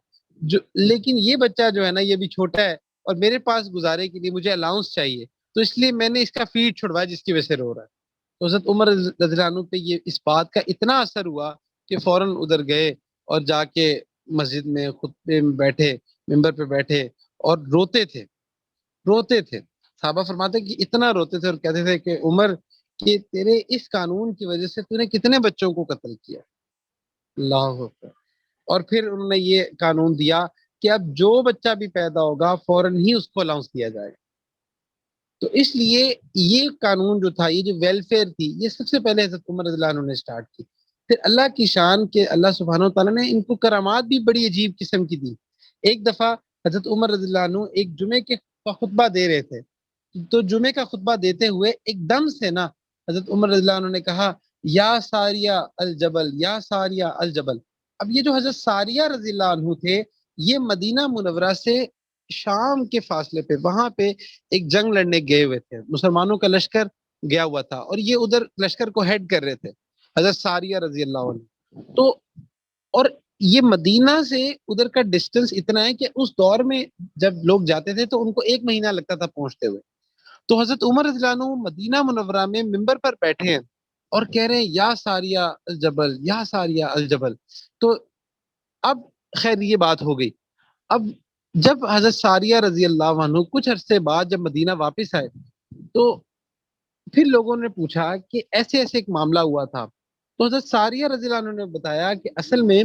لیکن یہ بچہ جو ہے نا یہ بھی چھوٹا ہے اور میرے پاس گزارے کے لیے مجھے الاؤنس چاہیے، تو اس لیے میں نے اس کا فیڈ چھڑوایا جس کی وجہ سے رو رہا ہے۔ تو حضرت عمر رضی اللہ عنہ پہ یہ اس بات کا اتنا اثر ہوا کہ فوراً ادھر گئے اور جا کے مسجد میں خطبے میں بیٹھے، ممبر پہ بیٹھے اور روتے تھے، روتے تھے۔ صحابہ فرماتے کہ اتنا روتے تھے اور کہتے تھے کہ عمر، کہ تیرے اس قانون کی وجہ سے تو نے کتنے بچوں کو قتل کیا۔ اللہ اکبر۔ اور پھر انہوں نے یہ قانون دیا کہ اب جو بچہ بھی پیدا ہوگا فوراً ہی اس کو الاؤنس دیا جائے گا۔ تو اس لیے یہ قانون جو تھا، یہ جو ویلفیئر تھی، یہ سب سے پہلے حضرت عمر رضی اللہ عنہ نے اسٹارٹ کی۔ پھر اللہ کی شان کے اللہ سبحانہ و تعالیٰ نے ان کو کرامات بھی بڑی عجیب قسم کی دی۔ ایک دفعہ حضرت عمر رضی اللہ عنہ ایک جمعے کے خطبہ دے رہے تھے، تو جمعے کا خطبہ دیتے ہوئے ایک دم سے نا حضرت عمر رضی اللہ عنہ نے کہا یا ساریہ الجبل، یا ساریہ الجبل۔ اب یہ جو حضرت ساریہ رضی اللہ عنہ تھے، یہ مدینہ منورہ سے شام کے فاصلے پہ وہاں پہ ایک جنگ لڑنے گئے ہوئے تھے، مسلمانوں کا لشکر گیا ہوا تھا اور یہ ادھر لشکر کو ہیڈ کر رہے تھے، حضرت ساریہ رضی اللہ عنہ۔ تو اور یہ مدینہ سے ادھر کا ڈسٹنس اتنا ہے کہ اس دور میں جب لوگ جاتے تھے تو ان کو 1 مہینہ لگتا تھا پہنچتے ہوئے۔ تو حضرت عمر رضی اللہ عنہ مدینہ منورہ میں ممبر پر بیٹھے ہیں اور کہہ رہے ہیں یا ساریہ الجبل، یا ساریہ الجبل۔ تو اب خیر یہ بات ہو گئی۔ اب جب حضرت ساریہ رضی اللہ عنہ کچھ عرصے بعد جب مدینہ واپس آئے تو پھر لوگوں نے پوچھا کہ ایسے ایسے ایک معاملہ ہوا تھا۔ تو حضرت ساریہ رضی اللہ عنہ نے بتایا کہ اصل میں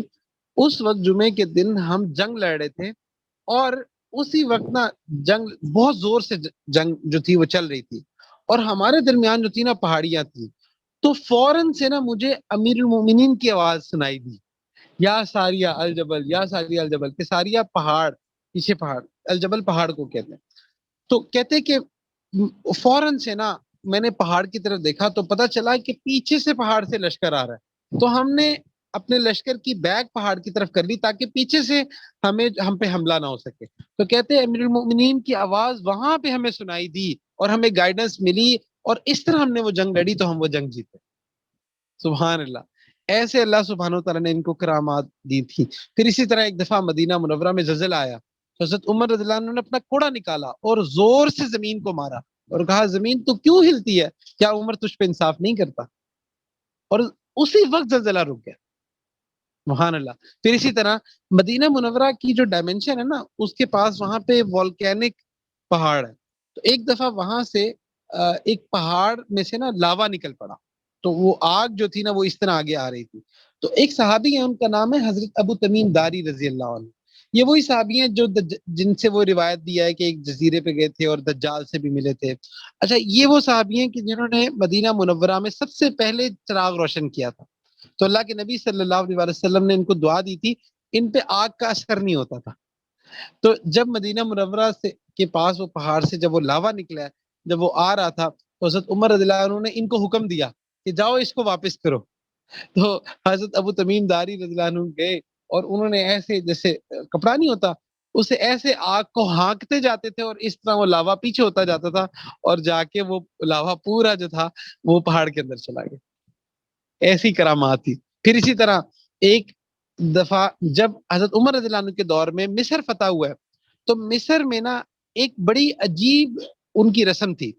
اس وقت جمعے کے دن ہم جنگ لڑ رہے تھے، اور اسی وقت نا جنگ بہت زور سے جنگ جو تھی وہ چل رہی تھی، اور ہمارے درمیان جو تھی نا پہاڑیاں تھیں، تو فوراً سے نا مجھے امیر المومنین کی آواز سنائی دی، یا ساریہ الجبل، یا ساریہ الجبل، کہ ساریہ پہاڑ، پیچھے پہاڑ، الجبل پہاڑ کو کہتے ہیں۔ تو کہتے کہ فوراً سے نا میں نے پہاڑ کی طرف دیکھا تو پتا چلا کہ پیچھے سے پہاڑ سے لشکر آ رہا ہے، تو ہم نے اپنے لشکر کی بیک پہاڑ کی طرف کر لی تاکہ پیچھے سے ہم پہ حملہ نہ ہو سکے۔ تو کہتے ہیں امیر المؤمنین کی آواز وہاں پہ ہمیں سنائی دی اور ہمیں گائیڈنس ملی، اور اس طرح ہم نے وہ جنگ لڑی تو ہم وہ جنگ جیتے۔ سبحان اللہ، ایسے اللہ سبحانہ و تعالیٰ نے ان کو کرامات دی تھی۔ پھر اسی طرح ایک دفعہ مدینہ منورہ میں زلزلہ آیا، تو حضرت عمر رضی اللہ عنہ نے اپنا کوڑا نکالا اور زور سے زمین کو مارا اور کہا زمین تو کیوں ہلتی ہے، کیا عمر تجھ پہ انصاف نہیں کرتا؟ اور اسی وقت زلزلہ رک گیا۔ سبحان اللہ۔ پھر اسی طرح مدینہ منورہ کی جو ڈائمنشن ہے نا، اس کے پاس وہاں پہ والکینک پہاڑ ہے، تو ایک دفعہ وہاں سے ایک پہاڑ میں سے نا لاوا نکل پڑا، تو وہ آگ جو تھی نا وہ اس طرح آگے آ رہی تھی۔ تو ایک صحابی ہے، ان کا نام ہے حضرت ابو تمیم داری رضی اللہ عنہ۔ یہ وہی صحابی ہیں جو جن سے وہ روایت دیا ہے کہ ایک جزیرے پہ گئے تھے اور دجال سے بھی ملے تھے۔ اچھا، یہ وہ صحابی ہیں کہ جنہوں نے مدینہ منورہ میں سب سے پہلے چراغ روشن کیا تھا۔ تو اللہ کے نبی صلی اللہ علیہ وسلم نے ان کو دعا دی تھی، ان پہ آگ کا اثر نہیں ہوتا تھا۔ تو جب مدینہ منورہ سے کے پاس وہ پہاڑ سے جب وہ لاوا نکلا ہے، جب وہ آ رہا تھا، تو حضرت عمر رضی اللہ عنہ نے ان کو حکم دیا کہ جاؤ اس کو واپس کرو۔ تو حضرت ابو تمیم داری رضی اللہ عنہ گئے اور انہوں نے ایسے جیسے کپڑا نہیں ہوتا، اسے ایسے آگ کو ہانکتے جاتے تھے اور اس طرح وہ لاوا پیچھے ہوتا جاتا تھا، اور جا کے وہ لاوا پورا جو تھا وہ پہاڑ کے اندر چلا گیا۔ ایسی کرامات تھی۔ پھر اسی طرح ایک دفعہ جب حضرت عمر رضی اللہ عنہ کے دور میں مصر فتح ہوا ہے، تو مصر میں نا ایک بڑی عجیب ان کی رسم تھی.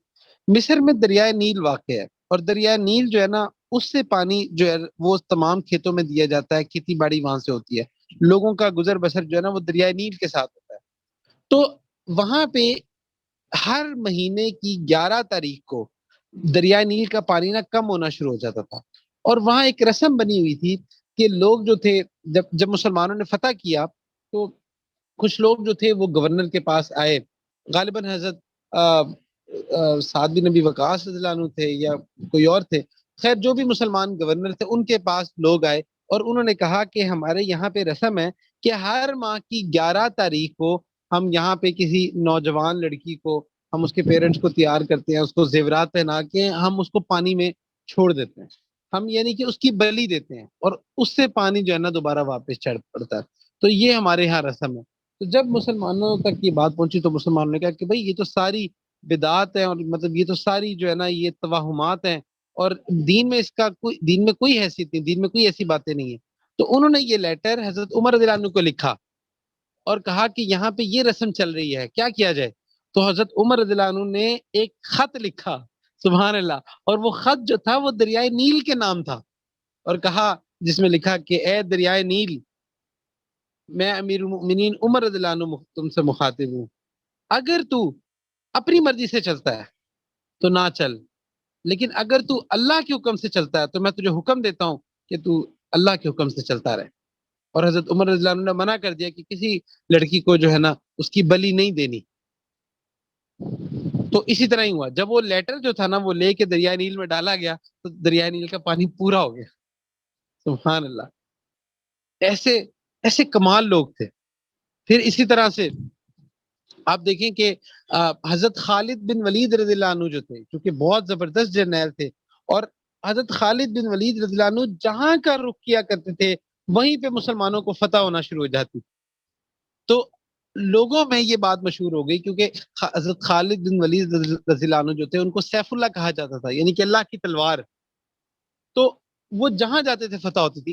مصر میں دریائے نیل واقع ہے، اور دریائے نیل جو ہے نا اس سے پانی جو ہے وہ تمام کھیتوں میں دیا جاتا ہے، کھیتی باڑی وہاں سے ہوتی ہے، لوگوں کا گزر بسر جو ہے نا وہ دریائے نیل کے ساتھ ہوتا ہے. تو وہاں پہ ہر مہینے کی 11 تاریخ کو دریائے نیل کا پانی نا کم ہونا شروع ہو جاتا تھا. اور وہاں ایک رسم بنی ہوئی تھی کہ لوگ جو تھے، جب مسلمانوں نے فتح کیا تو کچھ لوگ جو تھے وہ گورنر کے پاس آئے، غالباً حضرت سعد بن نبی وقاص رضی اللہ عنہ تھے یا کوئی اور تھے. خیر جو بھی مسلمان گورنر تھے ان کے پاس لوگ آئے اور انہوں نے کہا کہ ہمارے یہاں پہ رسم ہے کہ ہر ماہ کی 11 تاریخ کو ہم یہاں پہ کسی نوجوان لڑکی کو، ہم اس کے پیرنٹس کو تیار کرتے ہیں، اس کو زیورات پہنا کے ہم اس کو پانی میں چھوڑ دیتے ہیں، ہم یعنی کہ اس کی بلی دیتے ہیں اور اس سے پانی جو ہے نا دوبارہ واپس چڑھ پڑتا ہے. تو یہ ہمارے یہاں رسم ہے. تو جب مسلمانوں تک یہ بات پہنچی تو مسلمانوں نے کہا کہ بھائی یہ تو ساری بدعات ہیں، اور مطلب یہ تو ساری جو ہے نا یہ توہمات ہیں، اور دین میں کوئی حیثیت نہیں، دین میں کوئی ایسی باتیں نہیں ہیں. تو انہوں نے یہ لیٹر حضرت عمر رضی اللہ عنہ کو لکھا اور کہا کہ یہاں پہ یہ رسم چل رہی ہے، کیا کیا جائے. تو حضرت عمر رضی اللہ عنہ نے ایک خط لکھا، سبحان اللہ، اور وہ خط جو تھا وہ دریائے نیل کے نام تھا، اور کہا، جس میں لکھا کہ اے دریائے نیل، میں امیر المؤمنین عمر رضی اللہ عنہ تم سے مخاطب ہوں، اگر تو اپنی مرضی سے چلتا ہے تو نہ چل، لیکن اگر تو اللہ کے حکم سے چلتا ہے تو میں تجھے حکم دیتا ہوں کہ تو اللہ کے حکم سے چلتا رہے. اور حضرت عمر رضی اللہ عنہ نے منع کر دیا کہ کسی لڑکی کو جو ہے نا اس کی بلی نہیں دینی. تو اسی طرح ہی ہوا، جب وہ لیٹر جو تھا نا وہ لے کے دریائے نیل میں ڈالا گیا تو دریائے نیل کا پانی پورا ہو گیا. سبحان اللہ. ایسے ایسے کمال لوگ تھے. پھر اسی طرح سے آپ دیکھیں کہ حضرت خالد بن ولید رضی اللہ عنہ جو تھے، کیونکہ بہت زبردست جرنیل تھے، اور حضرت خالد بن ولید رضی اللہ عنہ جہاں کا رخ کیا کرتے تھے وہیں پہ مسلمانوں کو فتح ہونا شروع ہو جاتی. تو لوگوں میں یہ بات مشہور ہو گئی، کیونکہ حضرت خالد بن ولید رضی اللہ عنہ جو تھے ان کو سیف اللہ کہا جاتا تھا، یعنی کہ اللہ کی تلوار. تو وہ جہاں جاتے تھے فتح ہوتی تھی.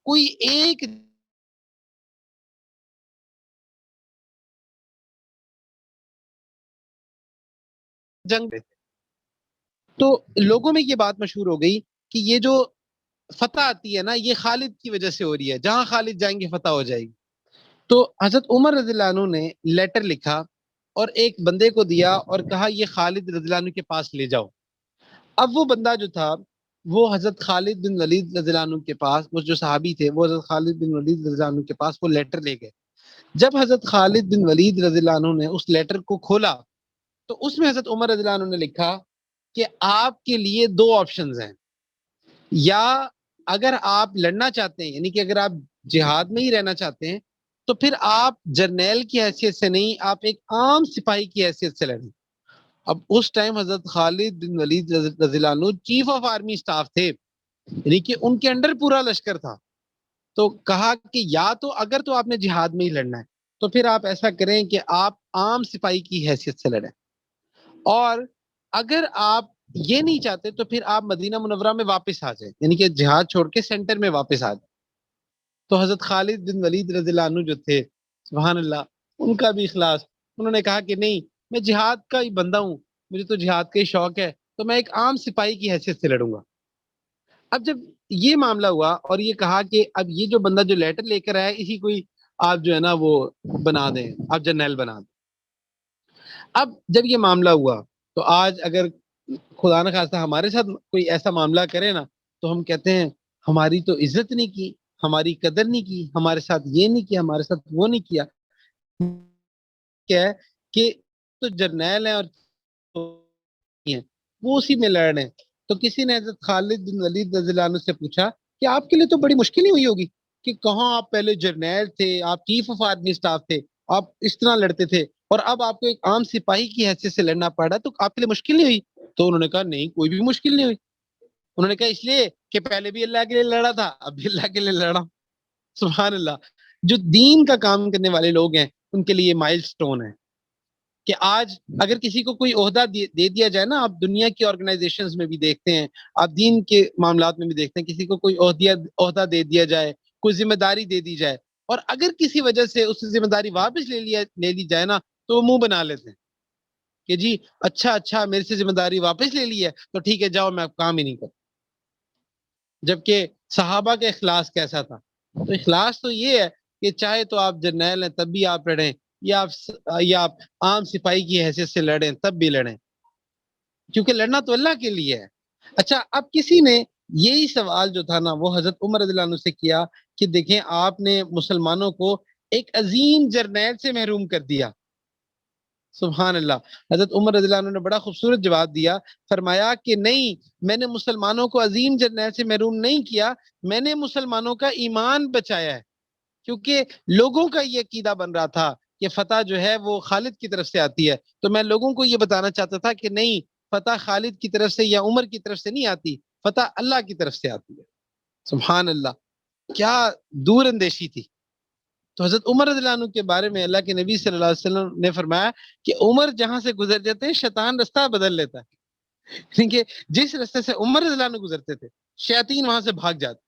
کوئی ایک جنگ میں تھے. تو لوگوں میں یہ بات مشہور ہو گئی کہ یہ جو فتح آتی ہے نا یہ خالد کی وجہ سے ہو رہی ہے، جہاں خالد جائیں گے فتح ہو جائے گی. تو حضرت عمر رضی اللہ عنہ نے لیٹر لکھا اور ایک بندے کو دیا اور کہا یہ خالد رضی اللہ عنہ کے پاس لے جاؤ. اب وہ بندہ جو تھا وہ حضرت خالد بن ولید رضی اللہ عنہ کے پاس، وہ جو صحابی تھے وہ حضرت خالد بن ولید رضی اللہ عنہ کے پاس وہ لیٹر لے گئے. جب حضرت خالد بن ولید رضی اللہ عنہ نے اس لیٹر کو کھولا تو اس میں حضرت عمر رضی اللہ عنہ نے لکھا کہ آپ کے لیے دو آپشنز ہیں، یا اگر آپ لڑنا چاہتے ہیں، یعنی کہ اگر آپ جہاد میں ہی رہنا چاہتے ہیں تو پھر آپ جرنیل کی حیثیت سے نہیں، آپ ایک عام سپاہی کی حیثیت سے لڑیں. اب اس ٹائم حضرت خالد بن ولید رضی اللہ عنہ چیف آف آرمی سٹاف تھے، یعنی کہ ان کے انڈر پورا لشکر تھا. تو کہا کہ یا تو اگر تو آپ نے جہاد میں ہی لڑنا ہے تو پھر آپ ایسا کریں کہ آپ عام سپاہی کی حیثیت سے لڑیں، اور اگر آپ یہ نہیں چاہتے تو پھر آپ مدینہ منورہ میں واپس آ جائیں، یعنی کہ جہاد چھوڑ کے سینٹر میں واپس آ جائیں. تو حضرت خالد بن ولید رضی اللہ عنہ جو تھے، سبحان اللہ، ان کا بھی اخلاص، انہوں نے کہا کہ نہیں، میں جہاد کا ہی بندہ ہوں، مجھے تو جہاد کا ہی شوق ہے، تو میں ایک عام سپاہی کی حیثیت سے لڑوں گا. اب جب یہ معاملہ ہوا اور یہ کہا کہ اب یہ جو بندہ جو لیٹر لے کر آیا اسی کوئی آپ جو ہے نا وہ بنا دیں، آپ جرنیل بنا دیں. اب جب یہ معاملہ ہوا تو آج اگر خدا نہ خواستہ ہمارے ساتھ کوئی ایسا معاملہ کرے نا تو ہم کہتے ہیں ہماری تو عزت نہیں کی، ہماری قدر نہیں کی، ہمارے ساتھ یہ نہیں کیا، ہمارے ساتھ وہ نہیں کیا. کیا ہے کہ تو جرنیل ہیں اور وہ اسی میں لڑ رہے ہیں. تو کسی نے حضرت خالد بن ولید رضی اللہ عنہ سے پوچھا کہ آپ کے لیے تو بڑی مشکل ہی ہوئی ہوگی کہ کہاں آپ پہلے جرنیل تھے، آپ چیف آف آرمی سٹاف تھے، آپ اس طرح لڑتے تھے، اور اب آپ کو ایک عام سپاہی کی حیثیت سے لڑنا پڑ رہا ہے، تو آپ کے لیے مشکل نہیں ہوئی؟ تو انہوں نے کہا نہیں، کوئی بھی مشکل نہیں ہوئی. انہوں نے کہا اس لیے کہ پہلے بھی اللہ کے لیے لڑا تھا، اب بھی اللہ کے لیے لڑا. سبحان اللہ. جو دین کا کام کرنے والے لوگ ہیں ان کے لیے مائل سٹون ہے کہ آج اگر کسی کو کوئی عہدہ دے دیا جائے نا، آپ دنیا کی آرگنائزیشنز میں بھی دیکھتے ہیں، آپ دین کے معاملات میں بھی دیکھتے ہیں، کسی کو کوئی عہدہ دے دیا جائے، کوئی ذمہ داری دے دی جائے اور اگر کسی وجہ سے اس ذمہ داری واپس لے لی جائے نا تو وہ منہ بنا لیتے ہیں کہ جی اچھا میرے سے ذمہ داری واپس لے لی ہے تو ٹھیک ہے جاؤ میں اب کام ہی نہیں کرتا. جبکہ صحابہ کا اخلاص کیسا تھا؟ تو اخلاص تو یہ ہے کہ چاہے تو آپ جرنیل ہیں تب بھی آپ لڑیں، یا آپ عام سپاہی کی حیثیت سے لڑیں تب بھی لڑیں، کیونکہ لڑنا تو اللہ کے لیے ہے. اچھا، اب کسی نے یہی سوال جو تھا نا وہ حضرت عمر رضی اللہ عنہ سے کیا کہ دیکھیں آپ نے مسلمانوں کو ایک عظیم جرنیل سے محروم کر دیا. سبحان اللہ. حضرت عمر رضی اللہ عنہ نے بڑا خوبصورت جواب دیا، فرمایا کہ نہیں، میں نے مسلمانوں کو عظیم جرنیل سے محروم نہیں کیا، میں نے مسلمانوں کا ایمان بچایا ہے. کیونکہ لوگوں کا یہ عقیدہ بن رہا تھا کہ فتح جو ہے وہ خالد کی طرف سے آتی ہے، تو میں لوگوں کو یہ بتانا چاہتا تھا کہ نہیں، فتح خالد کی طرف سے یا عمر کی طرف سے نہیں آتی، فتح اللہ کی طرف سے آتی ہے. سبحان اللہ، کیا دور اندیشی تھی. تو حضرت عمر رضی اللہ عنہ کے بارے میں اللہ کے نبی صلی اللہ علیہ وسلم نے فرمایا کہ عمر جہاں سے گزر جاتے ہیں شیطان رستہ بدل لیتا ہے. کیونکہ جس رستے سے عمر رضی اللہ عنہ گزرتے تھے شیاطین وہاں سے بھاگ جاتے.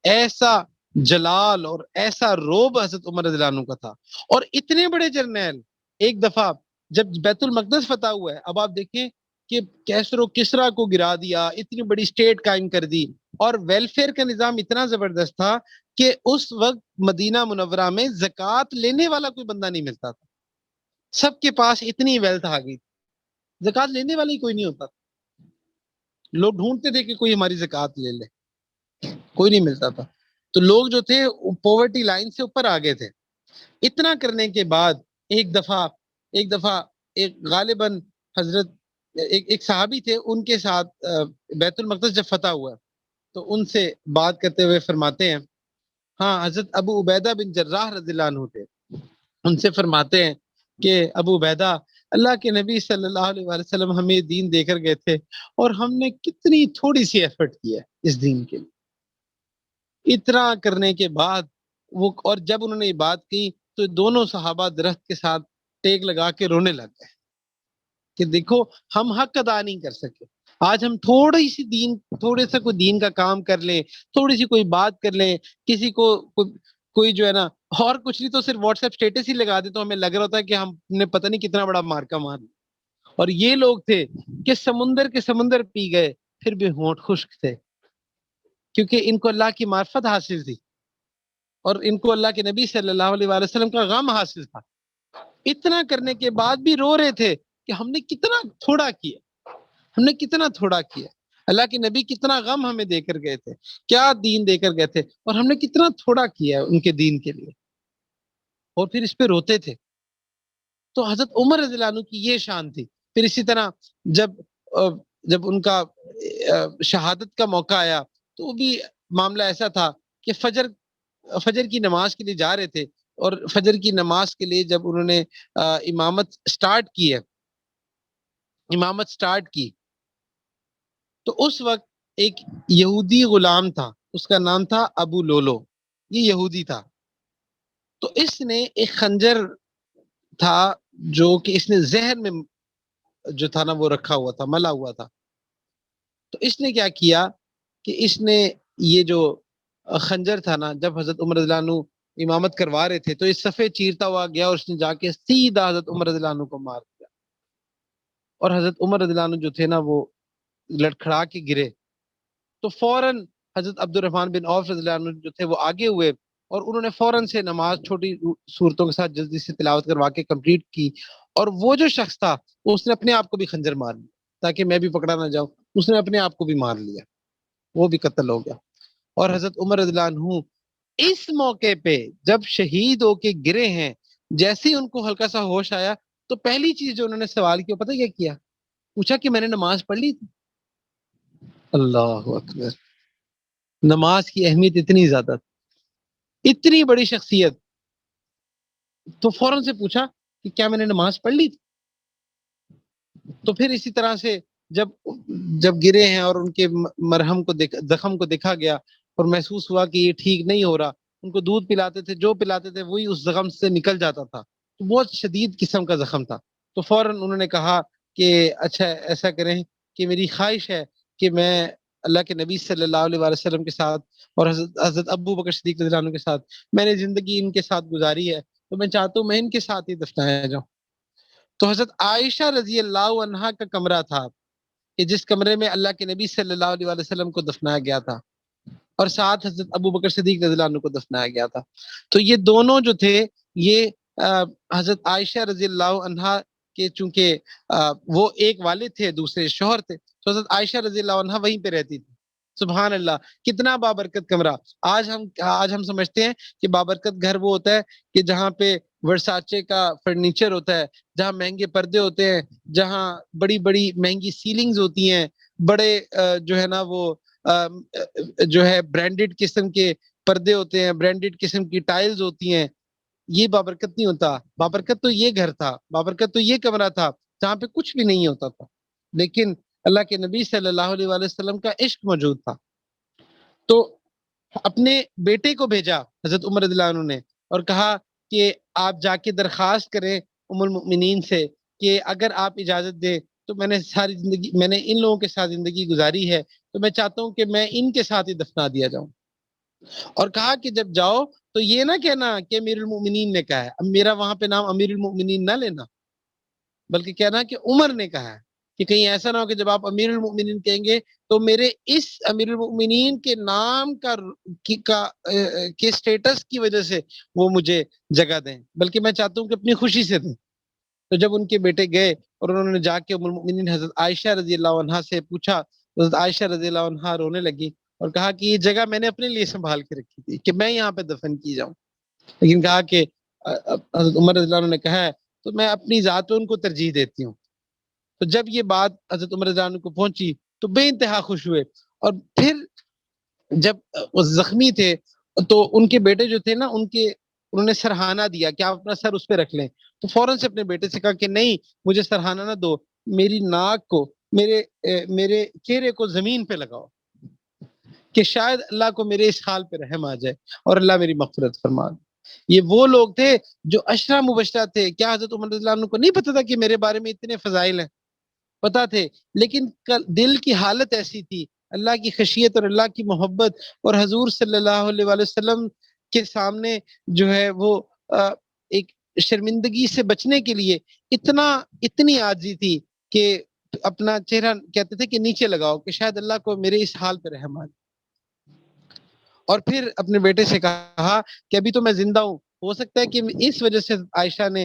ایسا جلال اور ایسا روب حضرت عمر رضی اللہ عنہ کا تھا. اور اتنے بڑے جرنیل ایک دفعہ جب بیت المقدس فتح ہوا ہے، اب آپ دیکھیں کہ کیسر و کسرا کو گرا دیا، اتنی بڑی اسٹیٹ قائم کر دی، اور ویلفیئر کا نظام اتنا زبردست تھا کہ اس وقت مدینہ منورہ میں زکوٰۃ لینے والا کوئی بندہ نہیں ملتا تھا. سب کے پاس اتنی ویلتھ آ گئی، زکوٰۃ لینے والا ہی کوئی نہیں ہوتا تھا. لوگ ڈھونڈتے تھے کہ کوئی ہماری زکوٰۃ لے لے، کوئی نہیں ملتا تھا. تو لوگ جو تھے پاورٹی لائن سے اوپر آ گئے تھے. اتنا کرنے کے بعد ایک دفعہ ایک غالباً حضرت ایک صحابی تھے، ان کے ساتھ بیت المقدس جب فتح ہوا تو ان سے بات کرتے ہوئے فرماتے ہیں، ہاں حضرت ابو عبیدہ بن جراح رضی اللہ عنہ تھے، ان سے فرماتے ہیں کہ ابو عبیدہ، اللہ کے نبی صلی اللہ علیہ وسلم ہمیں دین دے کر گئے تھے اور ہم نے کتنی تھوڑی سی ایفرٹ کی ہے اس دین کے لیے. اتنا کرنے کے بعد وہ، اور جب انہوں نے یہ بات کی تو دونوں صحابہ درخت کے ساتھ ٹیک لگا کے رونے لگ گئے کہ دیکھو ہم حق ادا نہیں کر سکے. آج ہم تھوڑے سا کوئی دین کا کام کر لیں، تھوڑی سی کوئی بات کر لیں، کسی کو کوئی جو ہے نا، اور کچھ نہیں تو صرف واٹس ایپ اسٹیٹس ہی لگا دے تو ہمیں لگ رہا ہوتا ہے کہ ہم نے پتہ نہیں کتنا بڑا مارکا مار لیا. اور یہ لوگ تھے کہ سمندر کے سمندر پی گئے پھر بھی ہونٹ خشک تھے، کیونکہ ان کو اللہ کی معرفت حاصل تھی اور ان کو اللہ کے نبی صلی اللہ علیہ وسلم کا غم حاصل تھا. اتنا کرنے کے بعد بھی رو رہے تھے کہ ہم نے کتنا تھوڑا کیا، ہم نے کتنا تھوڑا کیا. اللہ کے نبی کتنا غم ہمیں دے کر گئے تھے، کیا دین دے کر گئے تھے، اور ہم نے کتنا تھوڑا کیا ہے ان کے دین کے لیے، اور پھر اس پہ روتے تھے. تو حضرت عمر رضی اللہ عنہ کی یہ شان تھی. پھر اسی طرح جب ان کا شہادت کا موقع آیا تو وہ بھی معاملہ ایسا تھا کہ فجر کی نماز کے لیے جا رہے تھے، اور فجر کی نماز کے لیے جب انہوں نے امامت سٹارٹ کی تو اس وقت ایک یہودی غلام تھا، اس کا نام تھا ابو لولو، یہ یہودی تھا. تو اس نے ایک خنجر تھا جو کہ اس نے ذہن میں جو تھا نا وہ رکھا ہوا تھا، ملا ہوا تھا. تو اس نے کیا کیا کہ اس نے یہ جو خنجر تھا نا، جب حضرت عمر رضی اللہ عنہ امامت کروا رہے تھے تو اس صفحے چیرتا ہوا گیا اور اس نے جا کے سیدھا حضرت عمر رضی اللہ عنہ کو مار دیا. اور حضرت عمر رضی اللہ عنہ جو تھے نا وہ لڑکھڑا کے گرے. تو فوراً حضرت عبد الرحمن بن عوف رضی اللہ عنہ جو تھے وہ آگے ہوئے اور انہوں نے فوراً سے نماز چھوٹی صورتوں کے ساتھ جلدی سے تلاوت کروا کے کمپلیٹ کی. اور وہ جو شخص تھا اس نے اپنے آپ کو بھی خنجر مار لیا تاکہ میں بھی پکڑا نہ جاؤں. اس نے اپنے آپ کو بھی مار لیا، وہ بھی قتل ہو گیا. اور حضرت عمر رضی اللہ عنہ اس موقع پہ جب شہید ہو کے گرے ہیں، جیسے ہی ان کو ہلکا سا ہوش آیا تو پہلی چیز جو انہوں نے سوال کیا پتہ کیا کیا؟ پوچھا کہ میں نے نماز پڑھ لی تھی. اللہ اکبر، نماز کی اہمیت اتنی زیادہ، اتنی بڑی شخصیت، تو فوراً سے پوچھا کہ کیا میں نے نماز پڑھ لی تھی. تو پھر اسی طرح سے جب گرے ہیں اور ان کے مرہم کو زخم کو دیکھا گیا اور محسوس ہوا کہ یہ ٹھیک نہیں ہو رہا، ان کو دودھ پلاتے تھے، جو پلاتے تھے وہی اس زخم سے نکل جاتا تھا. تو بہت شدید قسم کا زخم تھا. تو فوراً انہوں نے کہا کہ اچھا ایسا کریں کہ میری خواہش ہے کہ میں اللہ کے نبی صلی اللہ علیہ وآلہ وسلم کے ساتھ اور حضرت ابو بکر صدیق رضی اللہ عنہ کے ساتھ میں نے زندگی ان کے ساتھ گزاری ہے، تو میں چاہتا ہوں میں ان کے ساتھ ہی دفنایا جاؤں۔ تو حضرت عائشہ رضی اللہ عنہا کا کمرہ تھا کہ جس کمرے میں اللہ کے نبی صلی اللہ علیہ وآلہ وسلم کو دفنایا گیا تھا، اور ساتھ حضرت ابو بکر صدیق رضی اللہ عنہ کو دفنایا گیا تھا۔ تو یہ دونوں جو تھے یہ حضرت عائشہ رضی اللہ عنہا کے، چونکہ وہ ایک والد تھے، دوسرے شوہر تھے، تو حضرت عائشہ رضی اللہ عنہا وہیں پہ رہتی تھی۔ سبحان اللہ، کتنا بابرکت کمرہ! آج ہم سمجھتے ہیں کہ بابرکت گھر وہ ہوتا ہے کہ جہاں پہ ورساچے کا فرنیچر ہوتا ہے، جہاں مہنگے پردے ہوتے ہیں، جہاں بڑی بڑی مہنگی سیلنگز ہوتی ہیں، بڑے جو ہے نا وہ جو ہے برانڈڈ قسم کے پردے ہوتے ہیں، برانڈڈ قسم کی ٹائلز ہوتی ہیں۔ یہ بابرکت نہیں ہوتا، بابرکت تو یہ گھر تھا، بابرکت تو یہ کمرہ تھا جہاں پہ کچھ بھی نہیں ہوتا تھا، لیکن اللہ کے نبی صلی اللہ علیہ وآلہ وسلم کا عشق موجود تھا۔ تو اپنے بیٹے کو بھیجا حضرت عمر رضی اللہ عنہ نے، اور کہا کہ آپ جا کے درخواست کریں ام المؤمنین سے کہ اگر آپ اجازت دیں تو میں نے ساری زندگی، میں نے ان لوگوں کے ساتھ زندگی گزاری ہے، تو میں چاہتا ہوں کہ میں ان کے ساتھ ہی دفنا دیا جاؤں۔ اور کہا کہ جب جاؤ تو یہ نہ کہنا کہ امیر المؤمنین نے کہا ہے، اب میرا وہاں پہ نام امیر المؤمنین نہ لینا، بلکہ کہنا کہ عمر نے کہا ہے، کہ کہیں ایسا نہ ہو کہ جب آپ امیر المؤمنین کہیں گے تو میرے اس امیر المؤمنین کے نام کے سٹیٹس کی وجہ سے وہ مجھے جگہ دیں، بلکہ میں چاہتا ہوں کہ اپنی خوشی سے دیں۔ تو جب ان کے بیٹے گئے اور انہوں نے جا کے ام المؤمنین حضرت عائشہ رضی اللہ عنہا سے پوچھا، تو حضرت عائشہ رضی اللہ عنہا رونے لگی اور کہا کہ یہ جگہ میں نے اپنے لیے سنبھال کے رکھی تھی کہ میں یہاں پہ دفن کی جاؤں، لیکن کہا کہ حضرت عمر رضی اللہ عنہ نے کہا ہے تو میں اپنی ذات پہ ان کو ترجیح دیتی ہوں۔ تو جب یہ بات حضرت عمر رضی اللہ عنہ کو پہنچی تو بے انتہا خوش ہوئے، اور پھر جب وہ زخمی تھے تو ان کے بیٹے جو تھے نا انہوں نے سرہانہ دیا کہ آپ اپنا سر اس پہ رکھ لیں، تو فوراً سے اپنے بیٹے سے کہا کہ نہیں، مجھے سرہانہ نہ دو، میری ناک کو، میرے چہرے کو زمین پہ لگاؤ کہ شاید اللہ کو میرے اس حال پہ رحم آ جائے اور اللہ میری مغفرت فرما دے۔ یہ وہ لوگ تھے جو عشرہ مبشرہ تھے۔ کیا حضرت عمر رضی اللہ عنہ کو نہیں پتا تھا کہ میرے بارے میں اتنے فضائل ہیں؟ پتا تھے، لیکن دل کی حالت ایسی تھی، اللہ کی خشیت اور اللہ کی محبت اور حضور صلی اللہ علیہ وآلہ وسلم کے سامنے جو ہے وہ ایک شرمندگی سے بچنے کے لیے اتنی عاجزی تھی کہ اپنا چہرہ کہتے تھے کہ نیچے لگاؤ کہ شاید اللہ کو میرے اس حال پہ رحم آئے۔ اور پھر اپنے بیٹے سے کہا کہ ابھی تو میں زندہ ہوں، ہو سکتا ہے کہ اس وجہ سے عائشہ نے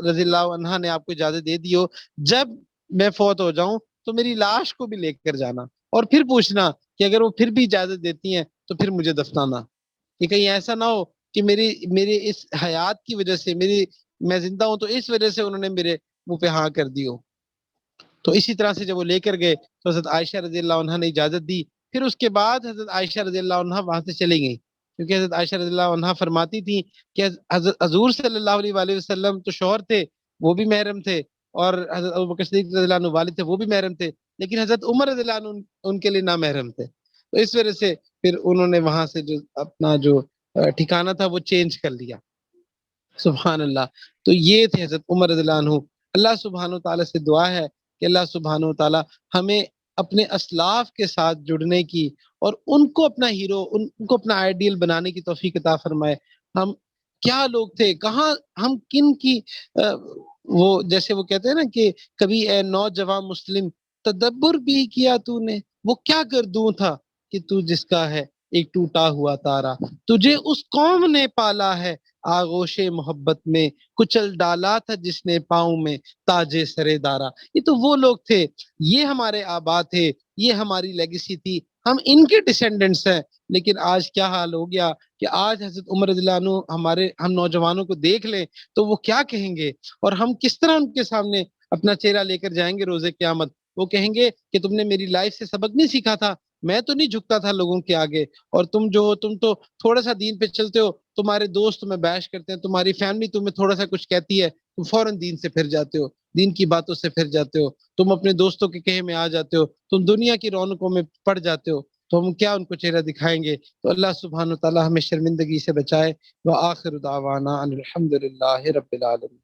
رضی اللہ عنہا نے آپ کو اجازت دے دی ہو، جب میں فوت ہو جاؤں تو میری لاش کو بھی لے کر جانا اور پھر پوچھنا کہ اگر وہ پھر بھی اجازت دیتی ہیں تو پھر مجھے دفنانا، کہ کہیں ایسا نہ ہو کہ میری اس حیات کی وجہ سے، میں زندہ ہوں تو اس وجہ سے انہوں نے میرے منہ پہ ہاں کر دی ہو۔ تو اسی طرح سے جب وہ لے کر گئے تو حضرت عائشہ رضی اللہ عنہا نے اجازت دی، پھر اس کے بعد حضرت عائشہ رضی اللہ عنہا وہاں سے چلی گئیں، کیونکہ حضرت عائشہ رضی اللہ عنہا فرماتی تھی کہ حضرت حضور صلی اللہ علیہ وآلہ وسلم تو شوہر تھے، وہ بھی محرم تھے، اور حضرت ابوبکر صدیق رضی اللہ عنہ والد تھے، وہ بھی محرم تھے، لیکن حضرت عمر رضی اللہ عنہ ان کے لیے نامحرم تھے۔ تو اس وجہ سے پھر انہوں نے وہاں سے جو اپنا جو ٹھکانہ تھا وہ چینج کر لیا۔ سبحان اللہ۔ تو یہ تھے حضرت عمر رضی اللہ عنہ۔ اللہ سبحانہ تعالیٰ سے دعا ہے کہ اللہ سبحانہ تعالیٰ ہمیں اپنے اسلاف کے ساتھ جڑنے کی اور ان کو اپنا ہیرو، ان کو اپنا آئیڈیل بنانے کی توفیق عطا فرمائے۔ ہم کیا لوگ تھے، کہاں ہم کن کی وہ جیسے وہ کہتے ہیں نا کہ کبھی اے نوجوان مسلم تدبر بھی کیا تو نے، وہ کیا کر دوں تھا کہ تو جس کا ہے ایک ٹوٹا ہوا تارا، تجھے اس قوم نے پالا ہے آغوش محبت میں، کچل ڈالا تھا جس نے پاؤں میں تاج سرے دارا۔ یہ تو وہ لوگ تھے، یہ ہمارے آبا تھے، یہ ہماری لیگیسی تھی، ہم ان کے ڈسینڈنٹس ہیں۔ لیکن آج کیا حال ہو گیا کہ آج حضرت عمر رضی اللہ عنہ ہم نوجوانوں کو دیکھ لیں تو وہ کیا کہیں گے، اور ہم کس طرح ان کے سامنے اپنا چہرہ لے کر جائیں گے روز قیامت۔ وہ کہیں گے کہ تم نے میری لائف سے سبق نہیں سیکھا تھا، میں تو نہیں جھکتا تھا لوگوں کے آگے، اور تم تو تھوڑا سا دین پہ چلتے ہو، تمہارے دوست تمہیں بیش کرتے ہیں، تمہاری فیملی تمہیں تھوڑا سا کچھ کہتی ہے، تم فوراً دین سے پھر جاتے ہو، دین کی باتوں سے پھر جاتے ہو، تم اپنے دوستوں کے کہے میں آ جاتے ہو، تم دنیا کی رونقوں میں پڑ جاتے ہو، تو ہم کیا ان کو چہرہ دکھائیں گے؟ تو اللہ سبحانہ تعالیٰ ہمیں شرمندگی سے بچائے۔ وآخر دعوانا ان الحمد للہ رب العالمین۔